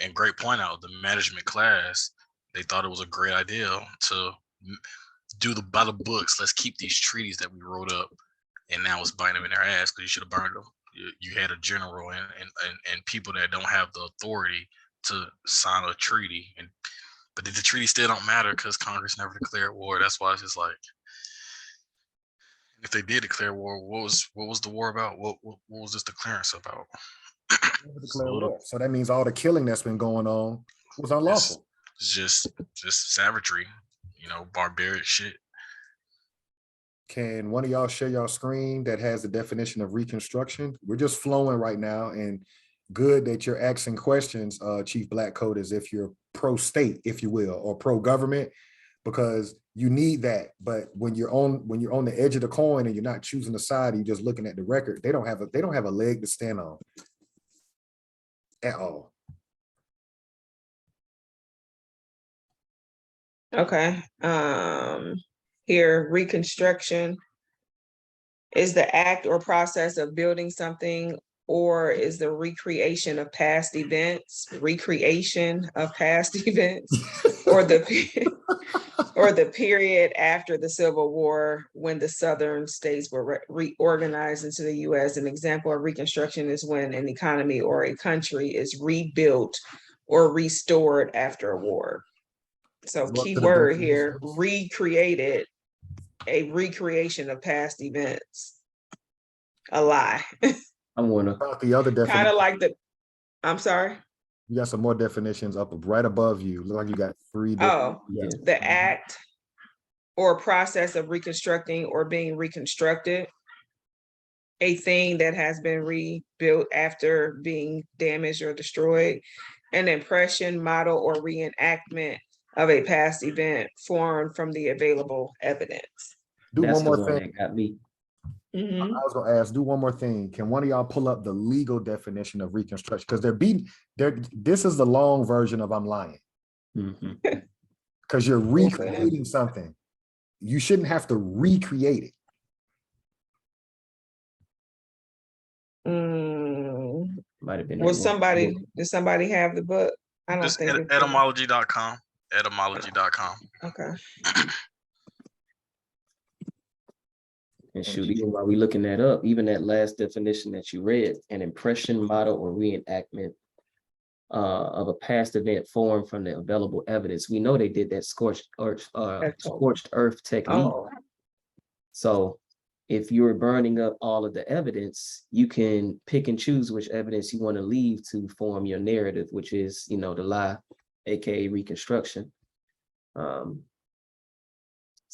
and great point out. The management class, they thought it was a great idea to do the by the books. Let's keep these treaties that we wrote up, and now it's biting them in their ass because you should have burned them. You had a general and people that don't have the authority to sign a treaty, but the treaty still don't matter because Congress never declared war. That's why it's just like, if they did declare war, what was the war about? What was this declarance about? So that means all the killing that's been going on was unlawful. It's just savagery, barbaric shit. Can one of y'all share your screen that has the definition of reconstruction? We're just flowing right now, and good that you're asking questions, Chief Blackcoat, as if you're pro-state, if you will, or pro-government, because you need that. But when you're on the edge of the coin and you're not choosing a side, you're just looking at the record. They don't have a leg to stand on at all. Okay. Here, reconstruction is the act or process of building something, or is the recreation of past events, or the period after the Civil War when the Southern states were reorganized into the U.S. An example of reconstruction is when an economy or a country is rebuilt or restored after a war. So key word here, recreated, a recreation of past events. A lie. I wanna The other definition. Kind of like I'm sorry. You got some more definitions up right above you. Look like you got 3 different. Oh, the act or process of reconstructing or being reconstructed. A thing that has been rebuilt after being damaged or destroyed. An impression, model, or reenactment of a past event formed from the available evidence. Do That's one more the one thing. that got me. Mhm. I was gonna ask, do one more thing. Can one of y'all pull up the legal definition of reconstruction? Because this is the long version of I'm lying. Mhm. Because you're recreating something. You shouldn't have to recreate it. Might have been. Did somebody have the book? I don't Just think it's etymology.com. Etymology.com. Okay. And shoot, even while we looking that up, even that last definition that you read, an impression, model, or reenactment of a past event formed from the available evidence. We know they did that scorched earth technique. Oh, So if you're burning up all of the evidence, you can pick and choose which evidence you want to leave to form your narrative, which is, the lie, aka reconstruction. So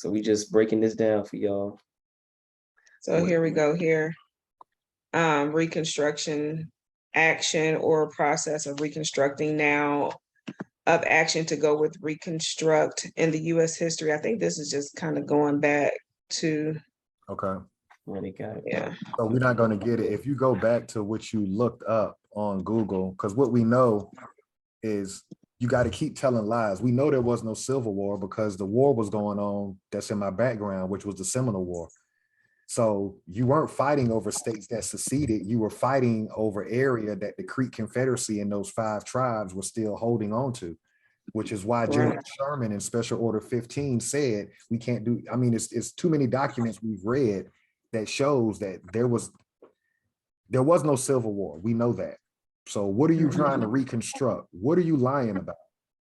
we just breaking this down for y'all. so here we go here. Reconstruction, action or process of reconstructing. Now, of action to go with reconstruct in the US history. I think this is just kind of going back to, Okay. yeah. So we're not going to get it. If you go back to what you looked up on Google, because what we know is you got to keep telling lies. We know there was no Civil War because the war was going on that's in my background, which was the Seminole War. So you weren't fighting over states that seceded. You were fighting over area that the Creek Confederacy and those 5 tribes were still holding on to, which is why General Sherman in Special Order 15 said, we can't do, I mean, it's too many documents we've read that shows that there was no Civil War. We know that. So what are you trying to reconstruct? What are you lying about?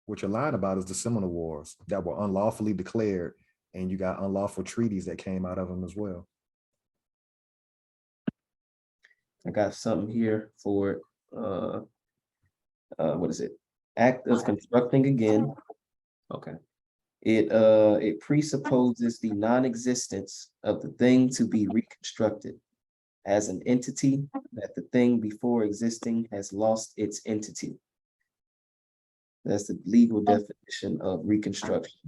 What you're lying about is the Seminole Wars that were unlawfully declared, and you got unlawful treaties that came out of them as well. I got something here for what is it? Act of constructing again. Okay. It presupposes the non-existence of the thing to be reconstructed as an entity that the thing before existing has lost its entity. That's the legal definition of reconstruction.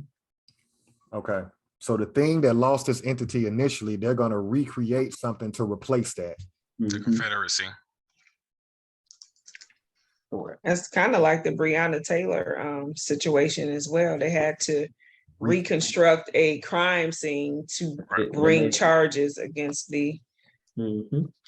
Okay. So the thing that lost its entity initially, they're going to recreate something to replace that. The Confederacy. Correct. That's kind of like the Breonna Taylor situation as well. They had to reconstruct a crime scene to bring charges against the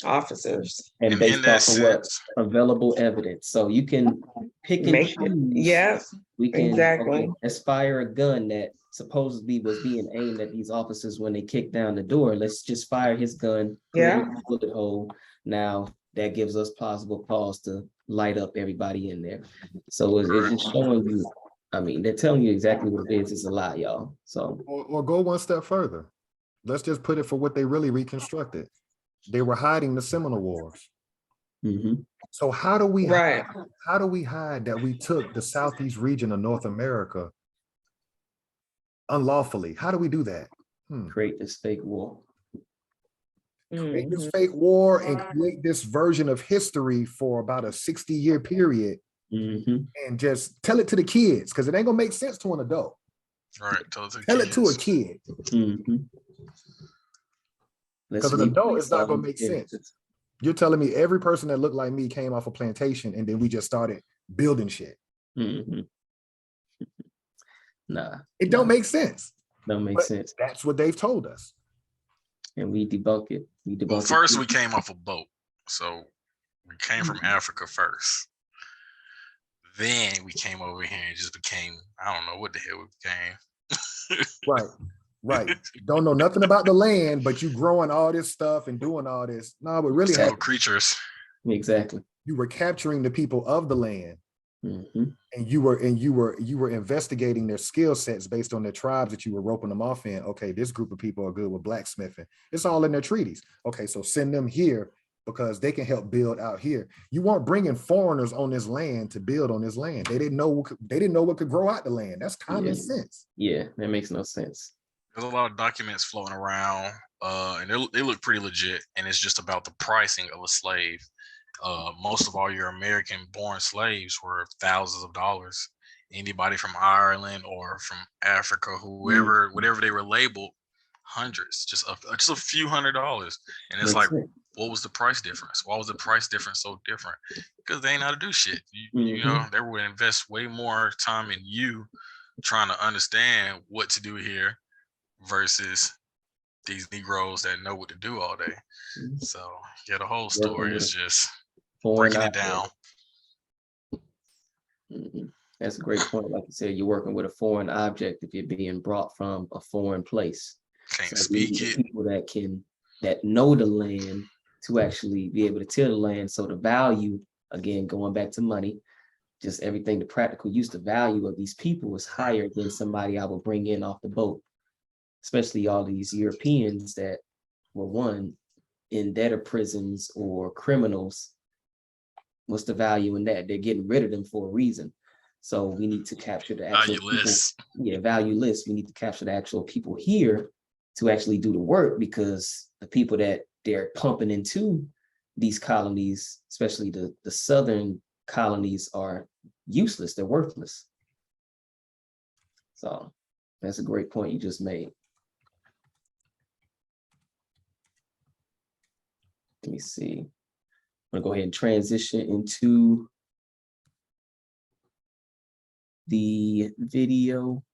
officers. And based off of what? Available evidence. So you can pick and choose. Yeah, we can exactly. Let's fire a gun that supposedly was being aimed at these officers when they kicked down the door. Let's just fire his gun, put it in a bullet hole. Now that gives us plausible cause to light up everybody in there. So it's just showing you, I mean, they're telling you exactly what it is. It's a lie, y'all. So or go one step further. Let's just put it for what they really reconstructed. They were hiding the Seminole Wars. So how do we hide that we took the Southeast region of North America unlawfully? How do we do that? Create this fake war. Create this fake war and create this version of history for about a 60-year period and just tell it to the kids, because it ain't gonna make sense to an adult. Right. Tell it to a kid. Because an adult is not gonna make sense. You're telling me every person that looked like me came off a plantation and then we just started building shit. Nah. It don't make sense. Don't make sense. That's what they've told us. And we debunk it. Well, first we came off a boat. So we came from Africa first. Then we came over here and just became, I don't know what the hell we became. Right. Don't know nothing about the land, but you growing all this stuff and doing all this. No, but really little creatures. Exactly. You were capturing the people of the land. And you were investigating their skill sets based on their tribes that you were roping them off in. Okay, this group of people are good with blacksmithing. It's all in their treaties. Okay, so send them here because they can help build out here. You weren't bringing foreigners on this land to build on this land. They didn't know what could grow out the land. That's common sense. Yeah, that makes no sense. There's a lot of documents floating around, and they look pretty legit. And it's just about the pricing of a slave. Most of all your American-born slaves were thousands of dollars. Anybody from Ireland or from Africa, whoever, whatever they were labeled, hundreds, just a few $100s. And it's like, what was the price difference? Why was the price difference so different? Because they ain't know how to do shit. You know, they would invest way more time in you trying to understand what to do here versus these Negroes that know what to do all day. So yeah, the whole story is just breaking it down. That's a great point. Like you said, you're working with a foreign object if you're being brought from a foreign place. Can't speak it. People that know the land to actually be able to till the land. So the value, again, going back to money, just everything, the practical use, the value of these people is higher than somebody I would bring in off the boat. Especially all these Europeans that were in debtor prisons or criminals. What's the value in that? They're getting rid of them for a reason. So we need to capture the actual valueless. Valueless. We need to capture the actual people here to actually do the work, because the people that they're pumping into these colonies, especially the southern colonies, are useless. They're worthless. So that's a great point you just made. Let me see. I'm gonna go ahead and transition into the video,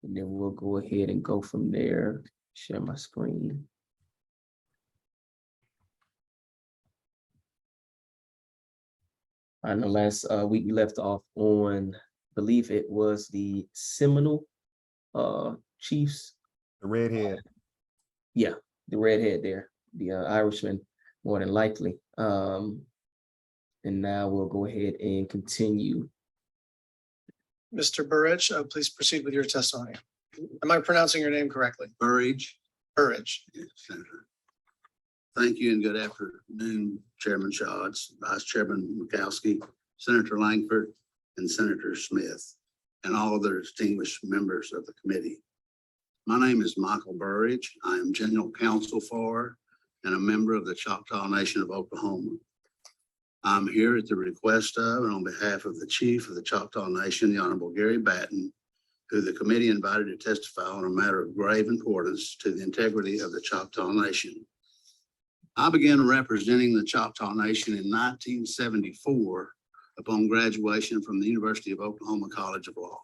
and then we'll go ahead and go from there. Share my screen. On the last week, we left off on, I believe it was the Seminole chiefs. The redhead. Yeah, the redhead there, the Irishman, more than likely. And now we'll go ahead and continue. Mr. Burridge, please proceed with your testimony. Am I pronouncing your name correctly? Burridge. Burridge. Yes, Senator. Thank you and good afternoon, Chairman Schatz, Vice Chairman Mikowski, Senator Langford, and Senator Smith, and all other distinguished members of the committee. My name is Michael Burridge. I am General Counsel for and a member of the Choctaw Nation of Oklahoma. I'm here at the request of and on behalf of the Chief of the Choctaw Nation, the Honorable Gary Batten, who the committee invited to testify on a matter of grave importance to the integrity of the Choctaw Nation. I began representing the Choctaw Nation in 1974 upon graduation from the University of Oklahoma College of Law.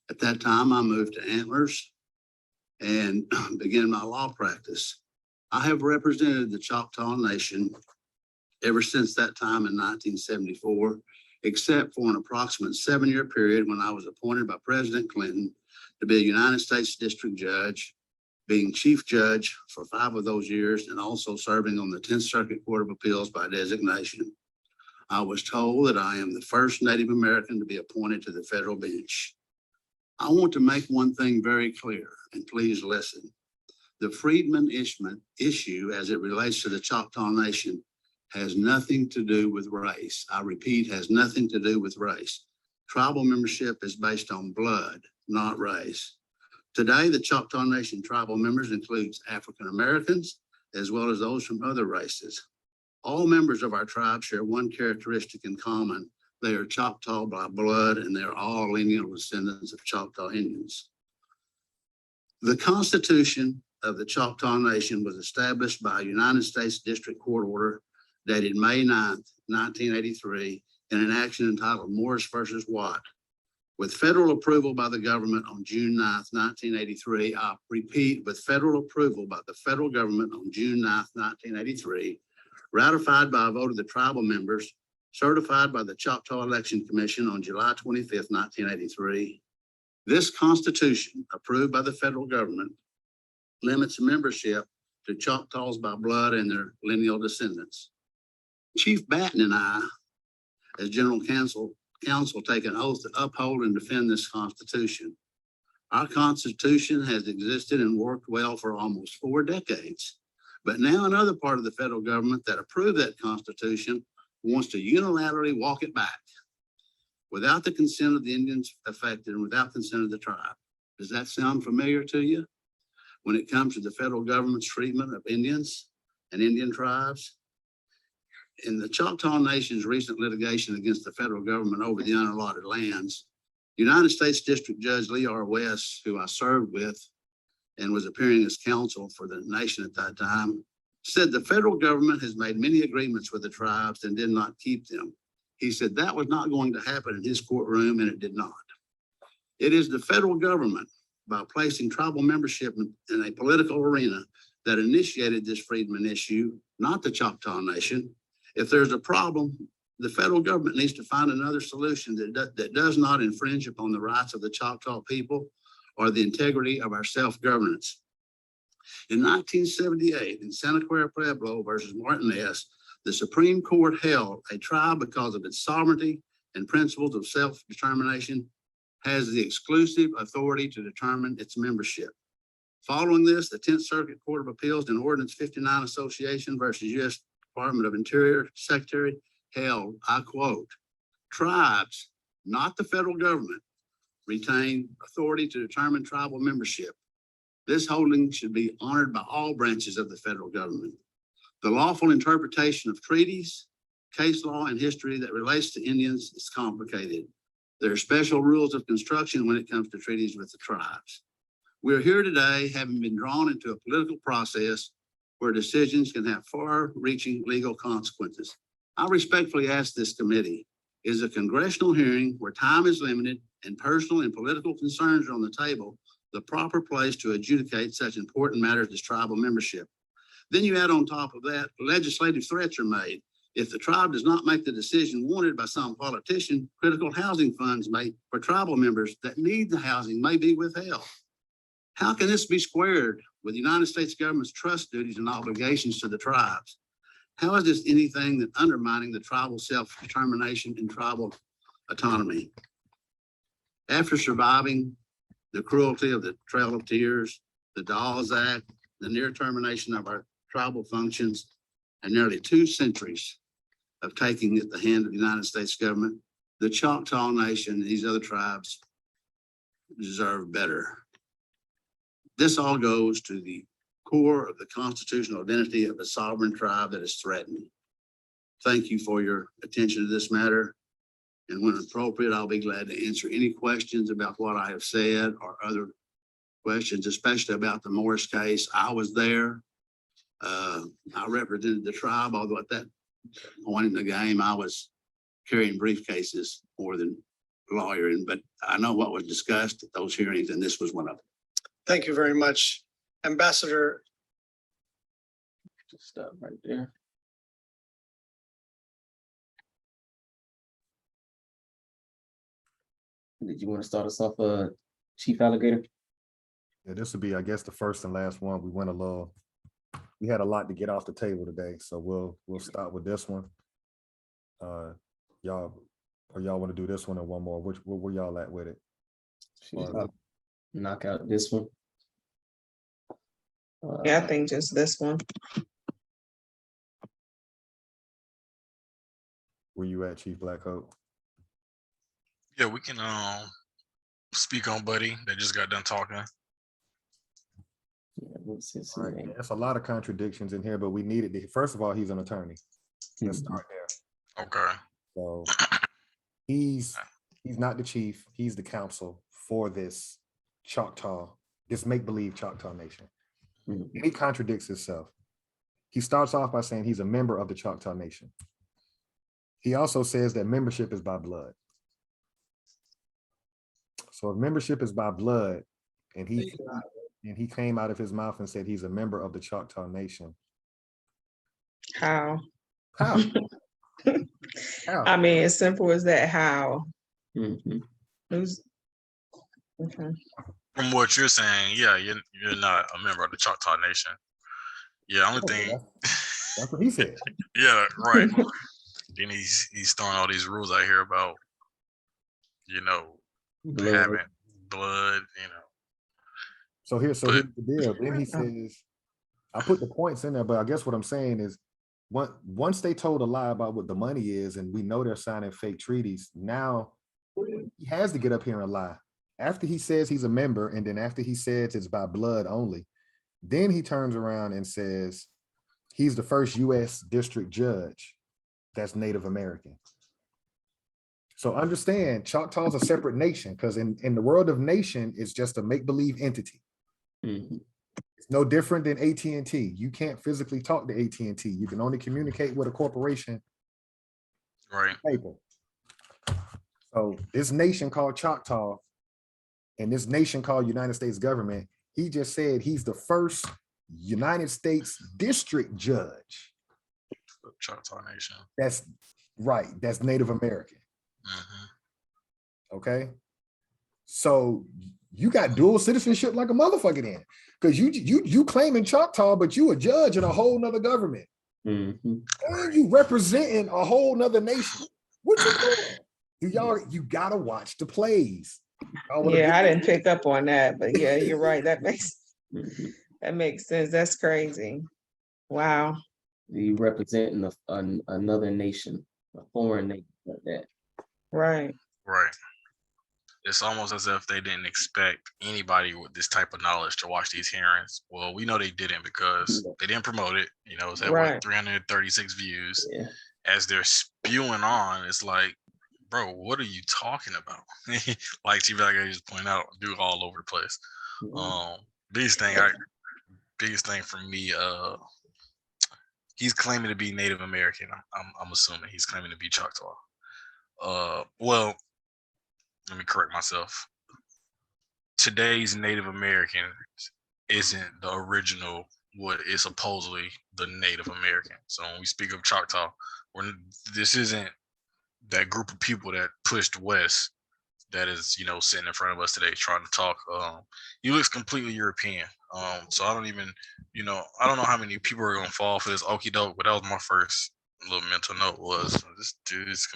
At that time, I moved to Antlers and began my law practice. I have represented the Choctaw Nation ever since that time in 1974, except for an approximate 7-year period when I was appointed by President Clinton to be a United States District Judge, being Chief Judge for 5 of those years, and also serving on the 10th Circuit Court of Appeals by designation. I was told that I am the first Native American to be appointed to the federal bench. I want to make one thing very clear, and please listen. The Freedman issue as it relates to the Choctaw Nation has nothing to do with race. I repeat, has nothing to do with race. Tribal membership is based on blood, not race. Today, the Choctaw Nation tribal members includes African Americans, as well as those from other races. All members of our tribe share one characteristic in common. They are Choctaw by blood, and they are all lineal descendants of Choctaw Indians. The Constitution of the Choctaw Nation was established by a United States District Court order dated May 9th, 1983, in an action entitled Morris versus Watt. With federal approval by the government on June 9th, 1983, I repeat, with federal approval by the federal government on June 9th, 1983, ratified by a vote of the tribal members, certified by the Choctaw Election Commission on July 25th, 1983. This Constitution, approved by the federal government, limits membership to Choctaws by blood and their lineal descendants. Chief Batten and I, as General Counsel, take an oath to uphold and defend this Constitution. Our Constitution has existed and worked well for almost 4 decades. But now another part of the federal government that approved that Constitution wants to unilaterally walk it back without the consent of the Indians affected and without consent of the tribe. Does that sound familiar to you? When it comes to the federal government's treatment of Indians and Indian tribes? In the Choctaw Nation's recent litigation against the federal government over the unallotted lands, United States District Judge Lee R. West, who I served with and was appearing as counsel for the nation at that time, said the federal government has made many agreements with the tribes and did not keep them. He said that was not going to happen in his courtroom, and it did not. It is the federal government, by placing tribal membership in a political arena, that initiated this Freedman issue, not the Choctaw Nation. If there's a problem, the federal government needs to find another solution that does not infringe upon the rights of the Choctaw people or the integrity of our self-governance. In 1978, in Santa Clara Pueblo versus Martinez, the Supreme Court held a tribe, because of its sovereignty and principles of self-determination, has the exclusive authority to determine its membership. Following this, the 10th Circuit Court of Appeals in Ordinance 59 Association versus U.S. Department of Interior Secretary held, I quote, tribes, not the federal government, retain authority to determine tribal membership. This holding should be honored by all branches of the federal government. The lawful interpretation of treaties, case law, and history that relates to Indians is complicated. There are special rules of construction when it comes to treaties with the tribes. We are here today having been drawn into a political process where decisions can have far-reaching legal consequences. I respectfully ask this committee, is a congressional hearing where time is limited and personal and political concerns are on the table the proper place to adjudicate such important matters as tribal membership? Then you add on top of that, legislative threats are made. If the tribe does not make the decision wanted by some politician, critical housing funds for tribal members that need the housing may be withheld. How can this be squared with the United States government's trust duties and obligations to the tribes? How is this anything than undermining the tribal self-determination and tribal autonomy? After surviving the cruelty of the Trail of Tears, the Dawes Act, the near termination of our tribal functions, and nearly 2 centuries of taking at the hand of the United States government, the Choctaw Nation and these other tribes deserve better. This all goes to the core of the constitutional identity of a sovereign tribe that is threatened. Thank you for your attention to this matter. And when appropriate, I'll be glad to answer any questions about what I have said or other questions, especially about the Morris case. I was there. I represented the tribe, although at that point in the game, I was carrying briefcases more than lawyering, but I know what was discussed at those hearings, and this was one of them. Thank you very much, Ambassador. Just stop right there. Did you want to start us off, Chief Alligator? Yeah, this would be, I guess, the first and last one. We had a lot to get off the table today, so we'll start with this one. Y'all want to do this one or one more? Where y'all at with it? Knock out this one. Yeah, I think just this one. Where you at, Chief Blackcoat? Yeah, we can speak on Buddy that just got done talking. Yeah, what's his All right, name? there's a lot of contradictions in here, but we needed to, first of all, he's an attorney. Let's start there. Okay. So he's not the chief, he's the counsel for this Choctaw, this make-believe Choctaw Nation. He contradicts himself. He starts off by saying he's a member of the Choctaw Nation. He also says that membership is by blood. So if membership is by blood, and he came out of his mouth and said he's a member of the Choctaw Nation. How? How? How? I mean, as simple as that. How? Mhm. Who's? Okay. From what you're saying, yeah, you're not a member of the Choctaw Nation. Yeah, only Okay, thing. that's what he said. Yeah, right. Then he's throwing all these rules out here about, Blood. having blood, So here's the deal. Then he says, I put the points in there, but I guess what I'm saying is, once they told a lie about what the money is, and we know they're signing fake treaties, now he has to get up here and lie. After he says he's a member, and then after he says it's by blood only, then he turns around and says he's the first U.S. district judge that's Native American. So understand, Choctaw is a separate nation, because in the world of nation, it's just a make-believe entity. Mhm. It's no different than AT&T. You can't physically talk to AT&T. You can only communicate with a corporation. right. Paper. So this nation called Choctaw and this nation called United States government, he just said he's the first United States district judge. Choctaw Nation. That's right. That's Native American. Mhm. Okay. So you got dual citizenship like a motherfucker then. Because you claiming Choctaw, but you a judge in a whole nother government. Mhm. And you representing a whole nother nation. What you doing? You gotta watch the plays. Yeah, I didn't pick up on that, but yeah, you're right. That makes Mhm. sense. That's crazy. Wow. You representing another nation, a foreign nation like that. Right. Right. It's almost as if they didn't expect anybody with this type of knowledge to watch these hearings. Well, we know they didn't because they didn't promote it. It's at Right. what, 336 views. Yeah. As they're spewing on, it's like bro, what are you talking about? Like Chief Alligator just point out, do all over the place. Biggest thing for me, he's claiming to be Native American. I'm assuming he's claiming to be Choctaw. Well, let me correct myself. Today's Native American isn't the original, what is supposedly the Native American. So when we speak of Choctaw, this isn't that group of people that pushed west that is, you know, sitting in front of us today trying to talk. He looks completely European. So I don't even, you know, I don't know how many people are gonna fall for this okie doke, but that was my first little mental note was this dude is,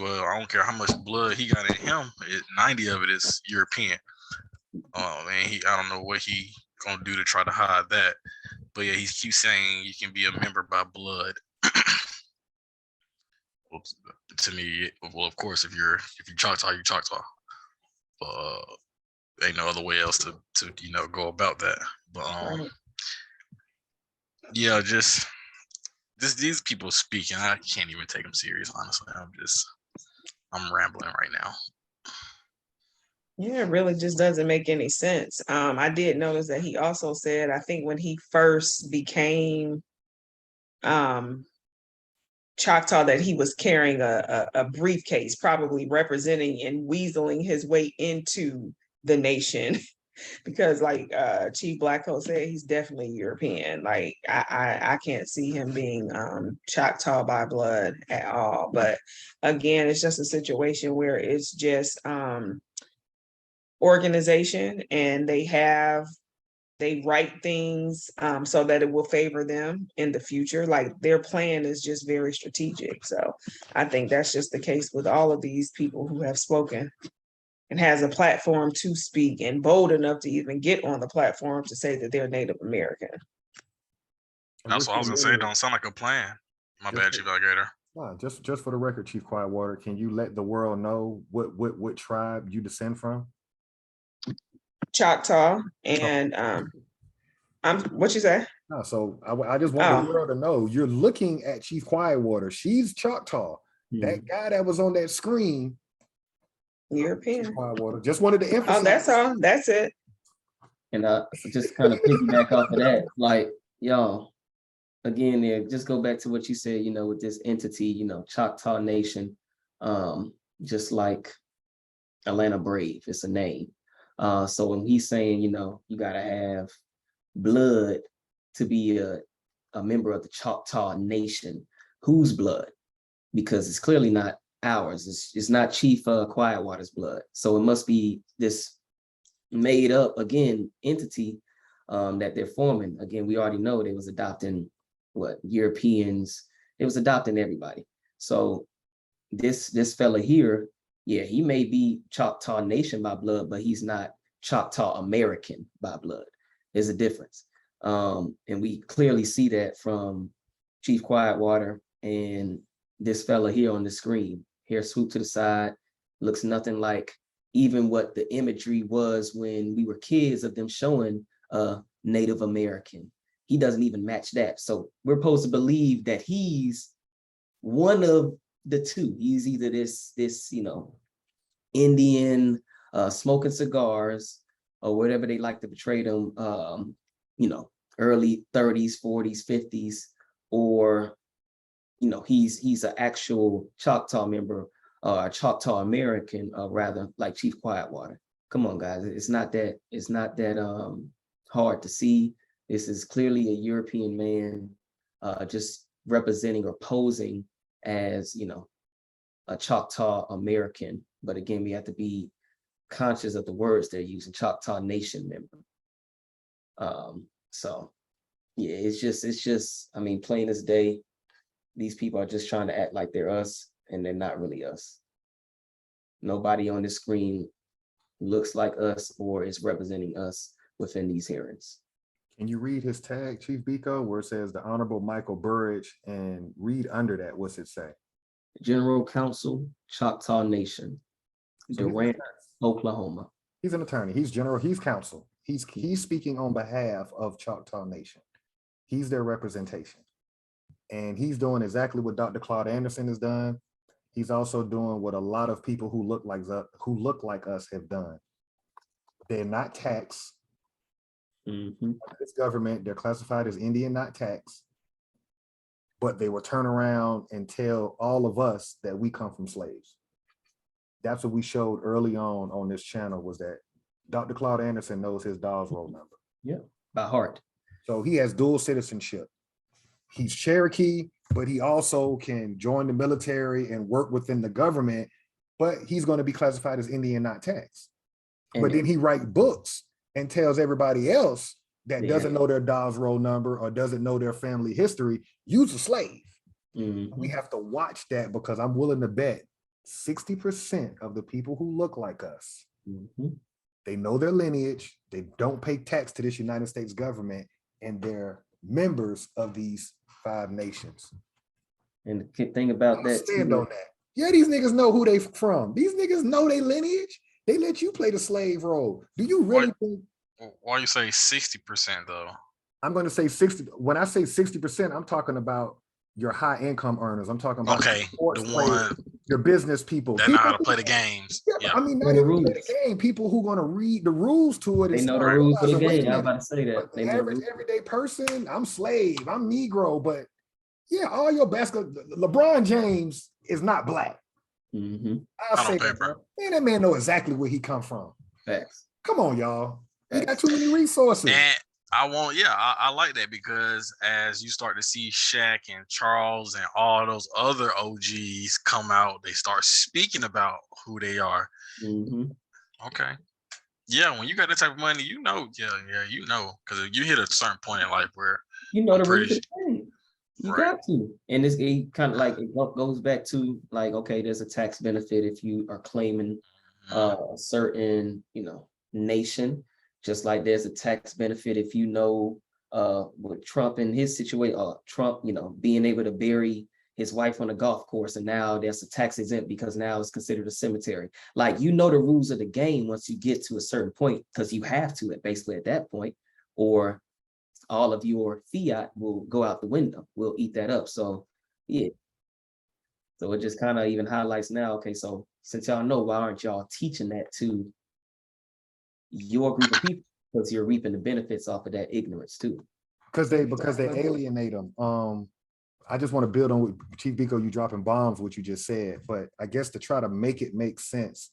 well, I don't care how much blood he got in him, 90 of it is European. And I don't know what he gonna do to try to hide that. But yeah, he keeps saying you can be a member by blood. Well, to me, well, of course, if you're Choctaw, you're Choctaw. Ain't no other way else to you know, go about that. But Right. yeah, just these people speaking, I can't even take them serious. Honestly, I'm rambling right now. Yeah, it really just doesn't make any sense. I did notice that he also said, I think when he first became Choctaw, that he was carrying a briefcase, probably representing and weaseling his way into the nation. Because like Chief Blacko said, he's definitely European. Like I can't see him being Choctaw by blood at all. But again, it's just a situation where it's just organization, and they write things so that it will favor them in the future. Like their plan is just very strategic. So I think that's just the case with all of these people who have spoken and has a platform to speak and bold enough to even get on the platform to say that they're Native American. That's what I was gonna say. It don't sound like a plan. My bad, Chief Alligator. Just for the record, Chief Quietwater, can you let the world know what tribe you descend from? Choctaw, and what you say? No, so I just want the world to know you're looking at Chief Quietwater. She's Choctaw. That guy that was on that screen, European. Quietwater. Just wanted to emphasize. Oh, that's all. That's it. And just kind of piggyback off of that, like, y'all, again, there, just go back to what you said, you know, with this entity, you know, Choctaw Nation, just like Atlanta Brave, it's a name. So when he's saying, you know, you gotta have blood to be a member of the Choctaw Nation, whose blood? Because it's clearly not ours. It's not Chief Quietwater's blood. So it must be this made up, again, entity that they're forming. Again, we already know they was adopting Europeans. It was adopting everybody. So this fella here, yeah, he may be Choctaw Nation by blood, but he's not Choctaw American by blood. There's a difference. And we clearly see that from Chief Quietwater and this fella here on the screen. Hair swoop to the side, looks nothing like even what the imagery was when we were kids of them showing Native American. He doesn't even match that. So we're supposed to believe that he's one of the two. He's either this you know, Indian smoking cigars or whatever they like to portray them, you know, early 30s, 40s, 50s, or, you know, he's an actual Choctaw member, Choctaw American, rather, like Chief Quietwater. Come on, guys, it's not that hard to see. This is clearly a European man, just representing or posing as, you know, a Choctaw American. But again, we have to be conscious of the words they're using, Choctaw Nation member. So yeah, it's just, I mean, plain as day, these people are just trying to act like they're us, and they're not really us. Nobody on this screen looks like us or is representing us within these hearings. Can you read his tag, Chief Biko, where it says the Honorable Michael Burridge, and read under that, what's it say? General Counsel, Choctaw Nation, Durant, Oklahoma. He's an attorney. He's counsel. He's speaking on behalf of Choctaw Nation. He's their representation. And he's doing exactly what Dr. Claude Anderson has done. He's also doing what a lot of people who look like us have done. They're not taxed. Mhm. This government, they're classified as Indian, not taxed. But they will turn around and tell all of us that we come from slaves. That's what we showed early on this channel, was that Dr. Claude Anderson knows his Dawes roll number. Yeah, by heart. So he has dual citizenship. He's Cherokee, but he also can join the military and work within the government, but he's going to be classified as Indian, not taxed. And But then he writes books and tells everybody else that Yeah. doesn't know their Dawes roll number or doesn't know their family history, use a slave. Mhm. We have to watch that, because I'm willing to bet 60% of the people who look like us, Mhm. they know their lineage, they don't pay tax to this United States government, and they're members of these 5 nations. And the good thing about that Stand too, on that. Yeah, these niggas know who they from. These niggas know their lineage. They let you play the slave role. Do you really think? Why you say 60% though? I'm going to say 60. When I say 60%, I'm talking about your high income earners. I'm talking about Okay, your sports the players, one your business people. that know how to People play who- the games. Yeah, Yeah. I mean, not Know the even play rules. the game. People who going to read the rules to it. they and know the start rules of the realizing, wait a game. I'm minute, about to say that. but They the know the average rules. everyday person, I'm slave, I'm Negro, but yeah, all your basketball, LeBron James is not black. Mhm. I'll Not say on that, paper. bro. Man, that man know exactly where he come from. Facts. Come on, y'all. He got Facts. too many resources. And I like that, because as you start to see Shaq and Charles and all those other OGs come out, they start speaking about who they are. Mhm. Okay. Yeah, when you got that type of money, you know, you know, because you hit a certain point in life where You know I'm the rules pretty of the game. You Right. got to. And it kind of like it goes back to like, okay, there's a tax benefit if you are claiming a certain, nation, just like there's a tax benefit if you know with Trump and his situation, Trump, being able to bury his wife on a golf course, and now there's a tax exempt because now it's considered a cemetery. Like, the rules of the game once you get to a certain point, because you have to basically at that point, or all of your fiat will go out the window. We'll eat that up. So yeah. So it just kind of even highlights now, okay, so since y'all know, why aren't y'all teaching that to your group of people? Because you're reaping the benefits off of that ignorance too. Because they alienate them. I just want to build on what Chief Biko, you dropping bombs, what you just said, but I guess to try to make it make sense,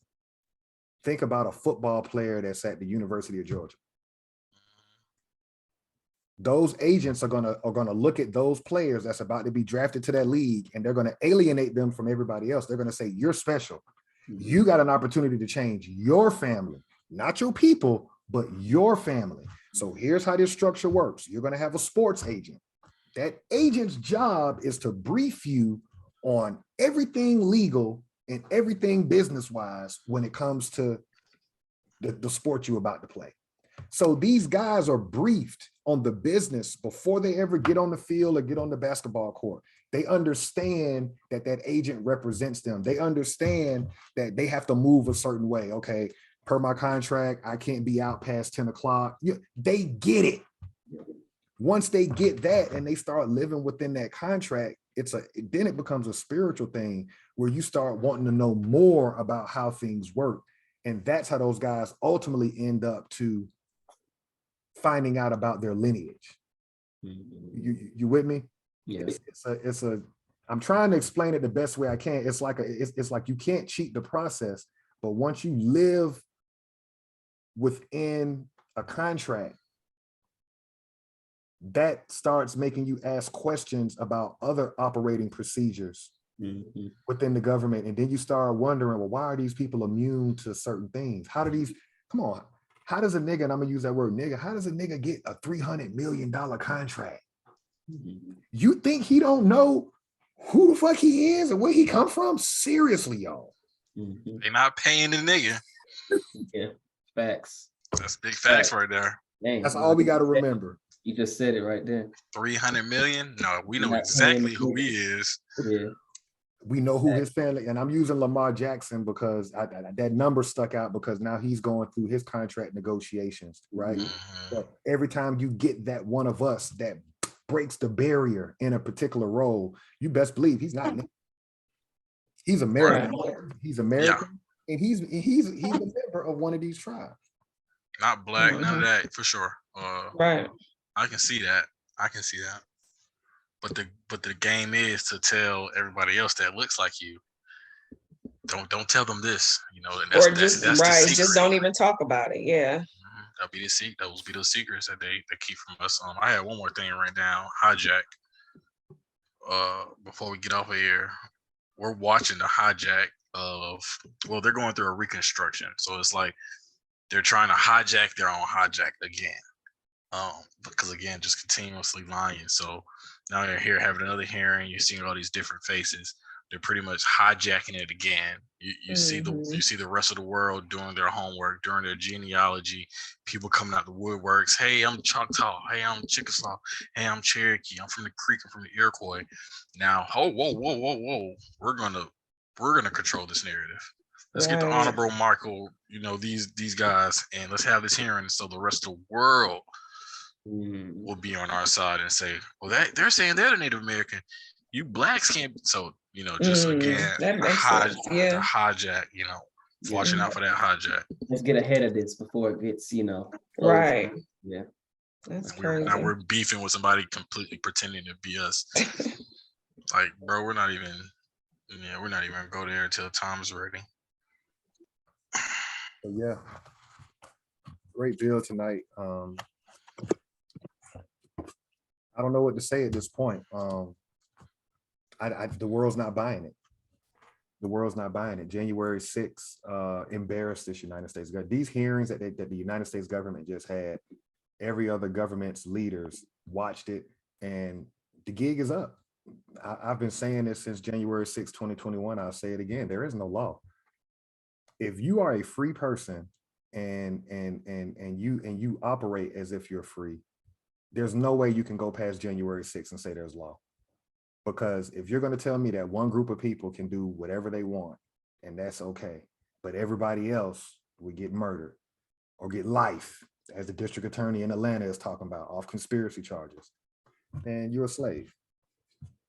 think about a football player that's at the University of Georgia. Those agents are gonna look at those players that's about to be drafted to that league, and they're gonna alienate them from everybody else. They're gonna say, you're special. You got an opportunity to change your family, not your people, but your family. So here's how this structure works. You're gonna have a sports agent. That agent's job is to brief you on everything legal and everything business-wise when it comes to the sport you're about to play. So these guys are briefed on the business before they ever get on the field or get on the basketball court. They understand that that agent represents them. They understand that they have to move a certain way. Okay, per my contract, I can't be out past 10 o'clock. They get it. Once they get that and they start living within that contract, then it becomes a spiritual thing where you start wanting to know more about how things work. And that's how those guys ultimately end up to finding out about their lineage. You with me? Yes. I'm trying to explain it the best way I can. It's like you can't cheat the process, but once you live within a contract, that starts making you ask questions about other operating procedures within the government. And then you start wondering, well, why are these people immune to certain things? How does a nigga, and I'm gonna use that word nigga, how does a nigga get a $300 million contract? You think he don't know who the fuck he is and where he come from? Seriously, y'all. They're not paying the nigga. Yeah, facts. That's big facts right there. Dang, that's all we got to remember. You just said it right there. 300 million? No, we know Not exactly paying who the he is. Yeah. We know who his family, and I'm using Lamar Jackson because that number stuck out because now he's going through his contract negotiations, right? But every time you get that one of us that breaks the barrier in a particular role, you best believe he's not. He's American. He's Yeah, American, and he's a member of one of these tribes. not black, none of that for sure. Right. I can see that. I can see that. But the game is to tell everybody else that looks like you. Don't tell them this, you know, and Or just, that's right, the secret. just don't even talk about it. Yeah. That'll be the secret. Those be those secrets that they keep from us. I had one more thing right down. Hijack. Before we get off of here, we're watching the hijack of. Well, they're going through a reconstruction, so it's like they're trying to hijack their own hijack again. Because again, just continuously lying. So now you're here having another hearing. You're seeing all these different faces. They're pretty much hijacking it again. You see the rest of the world doing their homework, doing their genealogy. People coming out the woodworks. Hey, I'm Choctaw. Hey, I'm Chickasaw. Hey, I'm Cherokee. I'm from the Creek. I'm from the Iroquois. Now, whoa. We're gonna control this narrative. Let's get the Right. Honorable Michael. You know these guys, and let's have this hearing so the rest of the world will be on our side and say, well, they're saying they're the Native American. You blacks can't. So, you know, just again, that makes sense. Yeah. the hijack, you know, watching out for that hijack. Let's get ahead of this before it gets, Right. Yeah. That's Now crazy. we're beefing with somebody completely pretending to be us. Like, bro, we're not even gonna go there until time's ready. So yeah, great bill tonight. I don't know what to say at this point. The world's not buying it. The world's not buying it. January 6th embarrassed this United States government. These hearings that the United States government just had, every other government's leaders watched it, and the gig is up. I've been saying this since January 6th, 2021. I'll say it again. There is no law. If you are a free person and you operate as if you're free, there's no way you can go past January 6th and say there's law. Because if you're going to tell me that one group of people can do whatever they want, and that's okay, but everybody else will get murdered or get life, as the district attorney in Atlanta is talking about, off conspiracy charges, then you're a slave.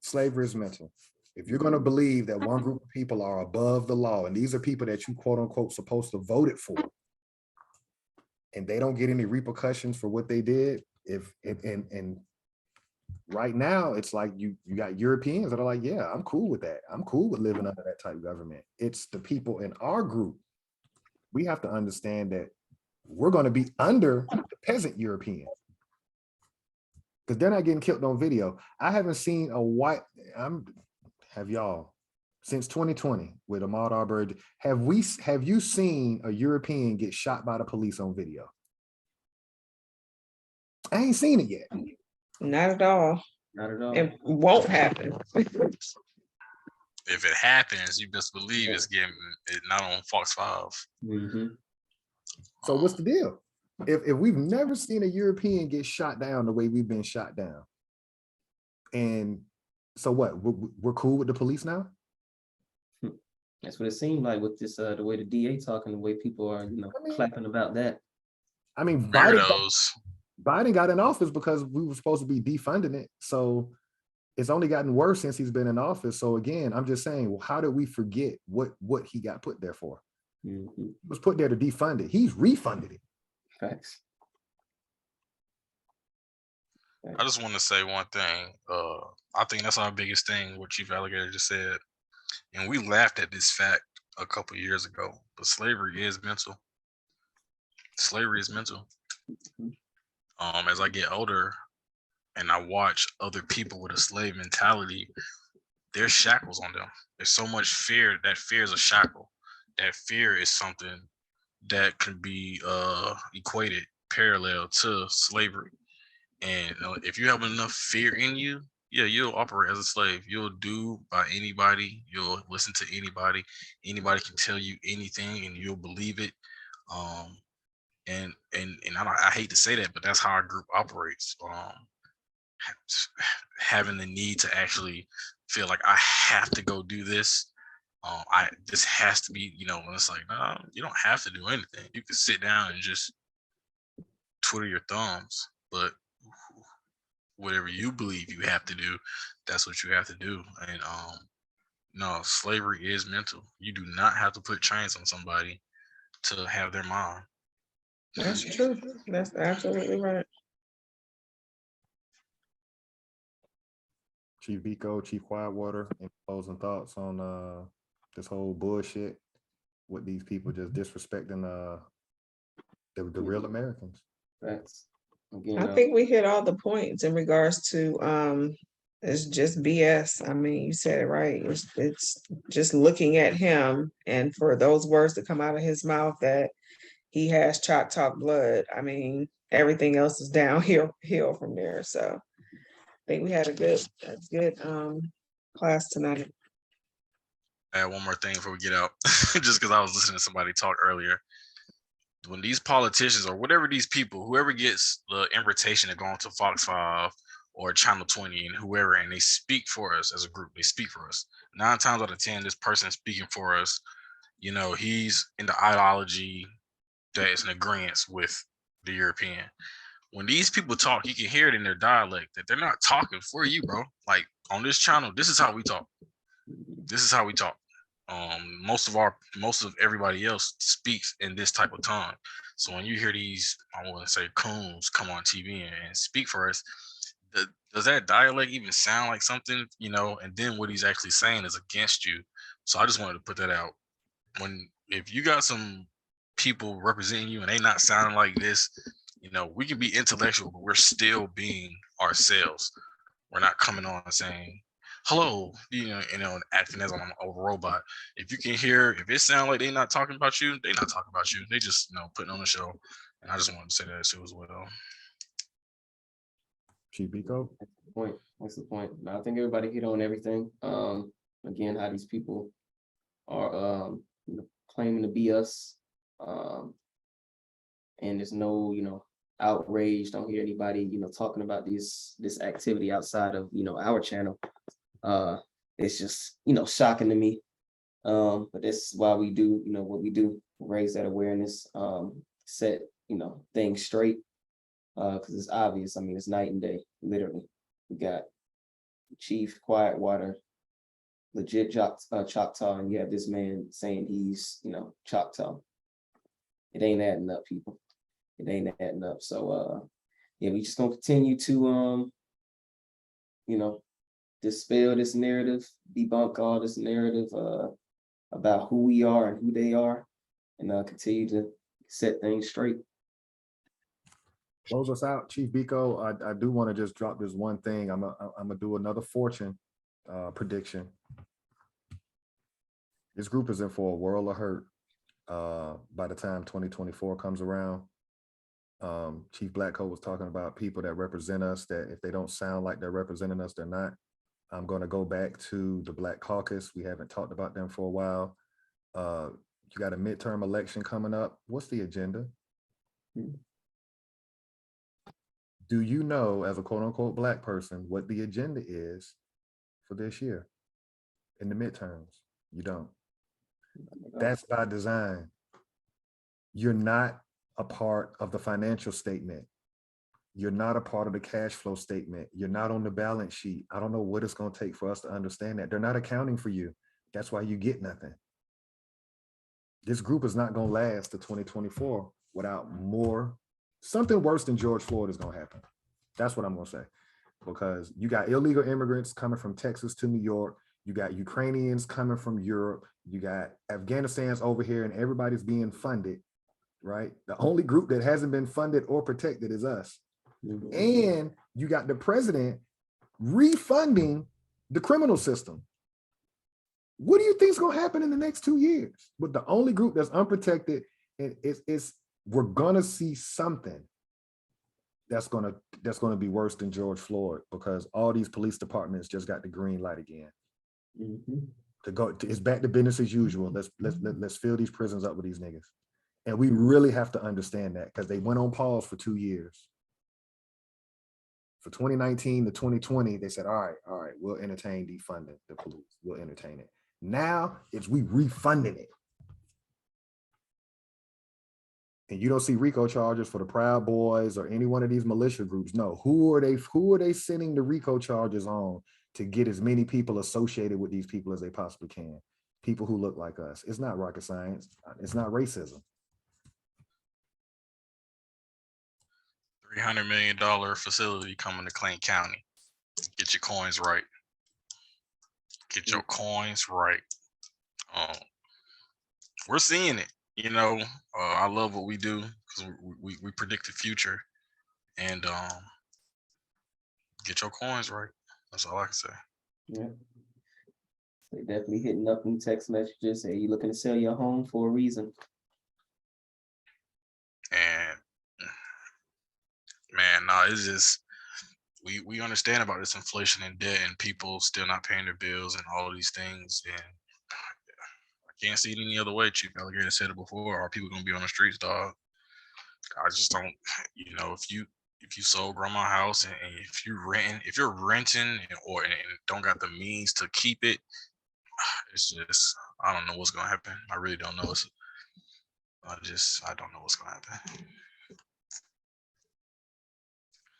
Slavery is mental. If you're going to believe that one group of people are above the law, and these are people that you quote unquote supposed to vote it for, and they don't get any repercussions for what they did, and right now it's like you got Europeans that are like, yeah, I'm cool with that. I'm cool with living under that type of government. It's the people in our group. We have to understand that we're going to be under the peasant Europeans, because they're not getting killed on video. I haven't seen a white, have y'all, since 2020 with Ahmaud Arbery, have you seen a European get shot by the police on video? I ain't seen it yet. Not at all. Not at all. It won't happen. If it happens, you best believe it's not on Fox 5. So what's the deal? If we've never seen a European get shot down the way we've been shot down, and so what? We're cool with the police now? That's what it seemed like with this, the way the DA talking, the way people are, clapping about that. I mean, Biden got in office because we were supposed to be defunding it. So it's only gotten worse since he's been in office. So again, I'm just saying, well, how did we forget what he got put there for? He was put there to defund it. He's refunded it. Facts. I just want to say one thing. I think that's our biggest thing, what Chief Alligator just said. And we laughed at this fact a couple of years ago, but slavery is mental. Slavery is mental. As I get older and I watch other people with a slave mentality, there's shackles on them. There's so much fear. That fear is a shackle. That fear is something that can be equated parallel to slavery. And if you have enough fear in you, yeah, you'll operate as a slave. You'll do by anybody. You'll listen to anybody. Anybody can tell you anything, and you'll believe it. And I hate to say that, but that's how our group operates. Having the need to actually feel like I have to go do this. This has to be, when it's like, no, you don't have to do anything. You can sit down and just twiddle your thumbs, but whatever you believe you have to do, that's what you have to do. And No, slavery is mental. You do not have to put chains on somebody to have their mind. That's true. That's absolutely right. Chief Rico, Chief Quietwater, any closing thoughts on this whole bullshit with these people just disrespecting the real Americans? That's again. I think we hit all the points in regards to it's just BS. I mean, you said it right. It's just looking at him and for those words to come out of his mouth that he has Choctaw blood. I mean, everything else is downhill from there. So I think we had a good class tonight. I had one more thing before we get out, just because I was listening to somebody talk earlier. When these politicians or whatever these people, whoever gets the invitation to go on to Fox 5 or Channel 20 and whoever, and they speak for us as a group, they speak for us. 9 times out of 10, this person speaking for us, you know, he's in the ideology that is in agreement with the European. When these people talk, you can hear it in their dialect that they're not talking for you, bro. Like on this channel, this is how we talk. This is how we talk. Most of everybody else speaks in this type of tongue. So when you hear these, I want to say coons come on TV and speak for us, does that dialect even sound like something, you know? And then what he's actually saying is against you. So I just wanted to put that out. If you got some people representing you and they not sounding like this, you know, we can be intellectual, but we're still being ourselves. We're not coming on and saying hello, you know, acting as a robot. If you can hear, if it sounds like they're not talking about you, they're not talking about you. They just, you know, putting on a show. And I just wanted to say that too as well. Chief Rico? That's the point. That's the point. I think everybody hit on everything. Again, how these people are you know, claiming to be us. And there's no, you know, outrage. Don't hear anybody, you know, talking about this activity outside of, you know, our channel. It's just, you know, shocking to me. But that's why we do, you know, what we do, raise that awareness, set, you know, things straight. Because it's obvious. I mean, it's night and day, literally. We got Chief Quietwater, legit Choctaw, and you have this man saying he's, you know, Choctaw. It ain't adding up, people. It ain't adding up. So yeah, we just gonna continue to you know, dispel this narrative, debunk all this narrative about who we are and who they are, and continue to set things straight. Close us out, Chief Rico. I do want to just drop this one thing. I'm gonna do another fortune prediction. This group is in for a world of hurt by the time 2024 comes around. Chief Blackcoat was talking about people that represent us, that if they don't sound like they're representing us, they're not. I'm going to go back to the Black Caucus. We haven't talked about them for a while. You got a midterm election coming up. What's the agenda? Do you know, as a quote unquote Black person, what the agenda is for this year in the midterms? You don't. That's by design. You're not a part of the financial statement. You're not a part of the cash flow statement. You're not on the balance sheet. I don't know what it's going to take for us to understand that. They're not accounting for you. That's why you get nothing. This group is not going to last to 2024 without more. Something worse than George Floyd is going to happen. That's what I'm going to say. Because you got illegal immigrants coming from Texas to New York. You got Ukrainians coming from Europe. You got Afghanistan's over here, and everybody's being funded, right? The only group that hasn't been funded or protected is us. And you got the president refunding the criminal system. What do you think is going to happen in the next 2 years? But the only group that's unprotected, we're going to see something that's going to be worse than George Floyd, because all these police departments just got the green light again. To go, it's back to business as usual. Let's fill these prisons up with these niggas. And we really have to understand that, because they went on pause for 2 years. For 2019 to 2020, they said, all right, we'll entertain defunding the police. We'll entertain it. Now it's we refunding it. And you don't see RICO charges for the Proud Boys or any one of these militia groups. No, who are they sending the RICO charges on to get as many people associated with these people as they possibly can. People who look like us. It's not rocket science. It's not racism. $300 million facility coming to Clayton County. Get your coins right. Get your coins right. We're seeing it. You know, I love what we do because we predict the future, and get your coins right. That's all I can say. Yeah. They definitely hitting up in text messages. Hey, you looking to sell your home for a reason? And man, no, it's just we understand about this inflation and debt and people still not paying their bills and all of these things. And I can't see it any other way. Chief Alligator said it before. Are people gonna be on the streets, dog? I just don't. You know, if you sold grandma's house and if you're renting and don't got the means to keep it, it's just I don't know what's gonna happen. I really don't know. I don't know what's gonna happen.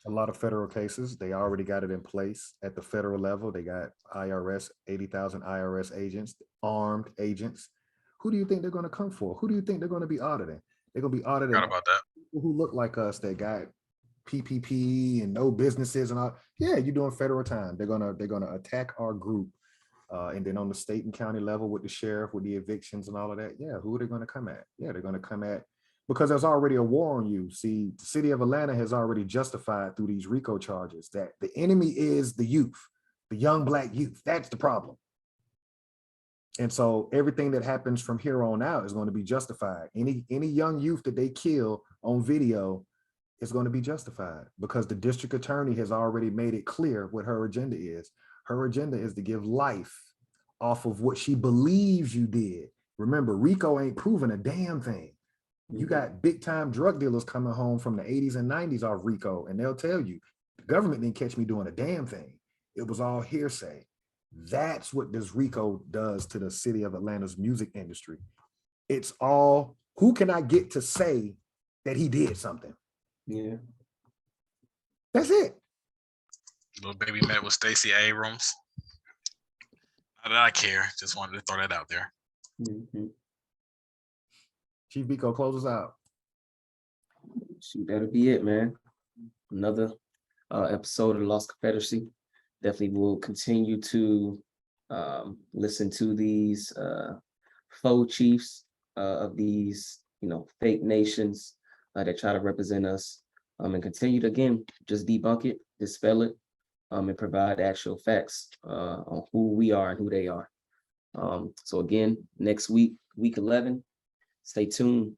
A lot of federal cases, they already got it in place at the federal level. They got IRS, 80,000 IRS agents, armed agents. Who do you think they're going to come for? Who do you think they're going to be auditing? They're going to be auditing Forgot about that. people who look like us that got PPP and no businesses and all. Yeah, you're doing federal time. They're gonna attack our group. And then on the state and county level with the sheriff, with the evictions and all of that, yeah, who are they going to come at? Yeah, they're going to come at, because there's already a war on you. See, the city of Atlanta has already justified through these RICO charges that the enemy is the youth, the young Black youth. That's the problem. And so everything that happens from here on out is going to be justified. Any young youth that they kill on video is going to be justified because the district attorney has already made it clear what her agenda is. Her agenda is to give life off of what she believes you did. Remember, Rico ain't proven a damn thing. You got big time drug dealers coming home from the 80s and 90s off Rico, and they'll tell you, the government didn't catch me doing a damn thing. It was all hearsay. That's what this Rico does to the city of Atlanta's music industry. It's all, who can I get to say that he did something? Yeah. That's it. Little baby met with Stacey Abrams. Not that I care. Just wanted to throw that out there. Mhm. Chief Rico, close us out. Shoot, that'll be it, man. Another episode of the Lost Confederacy. Definitely will continue to listen to these faux chiefs of these, fake nations that try to represent us, and continue to, again, just debunk it, dispel it, and provide actual facts on who we are and who they are. So again, next week, week 11, stay tuned.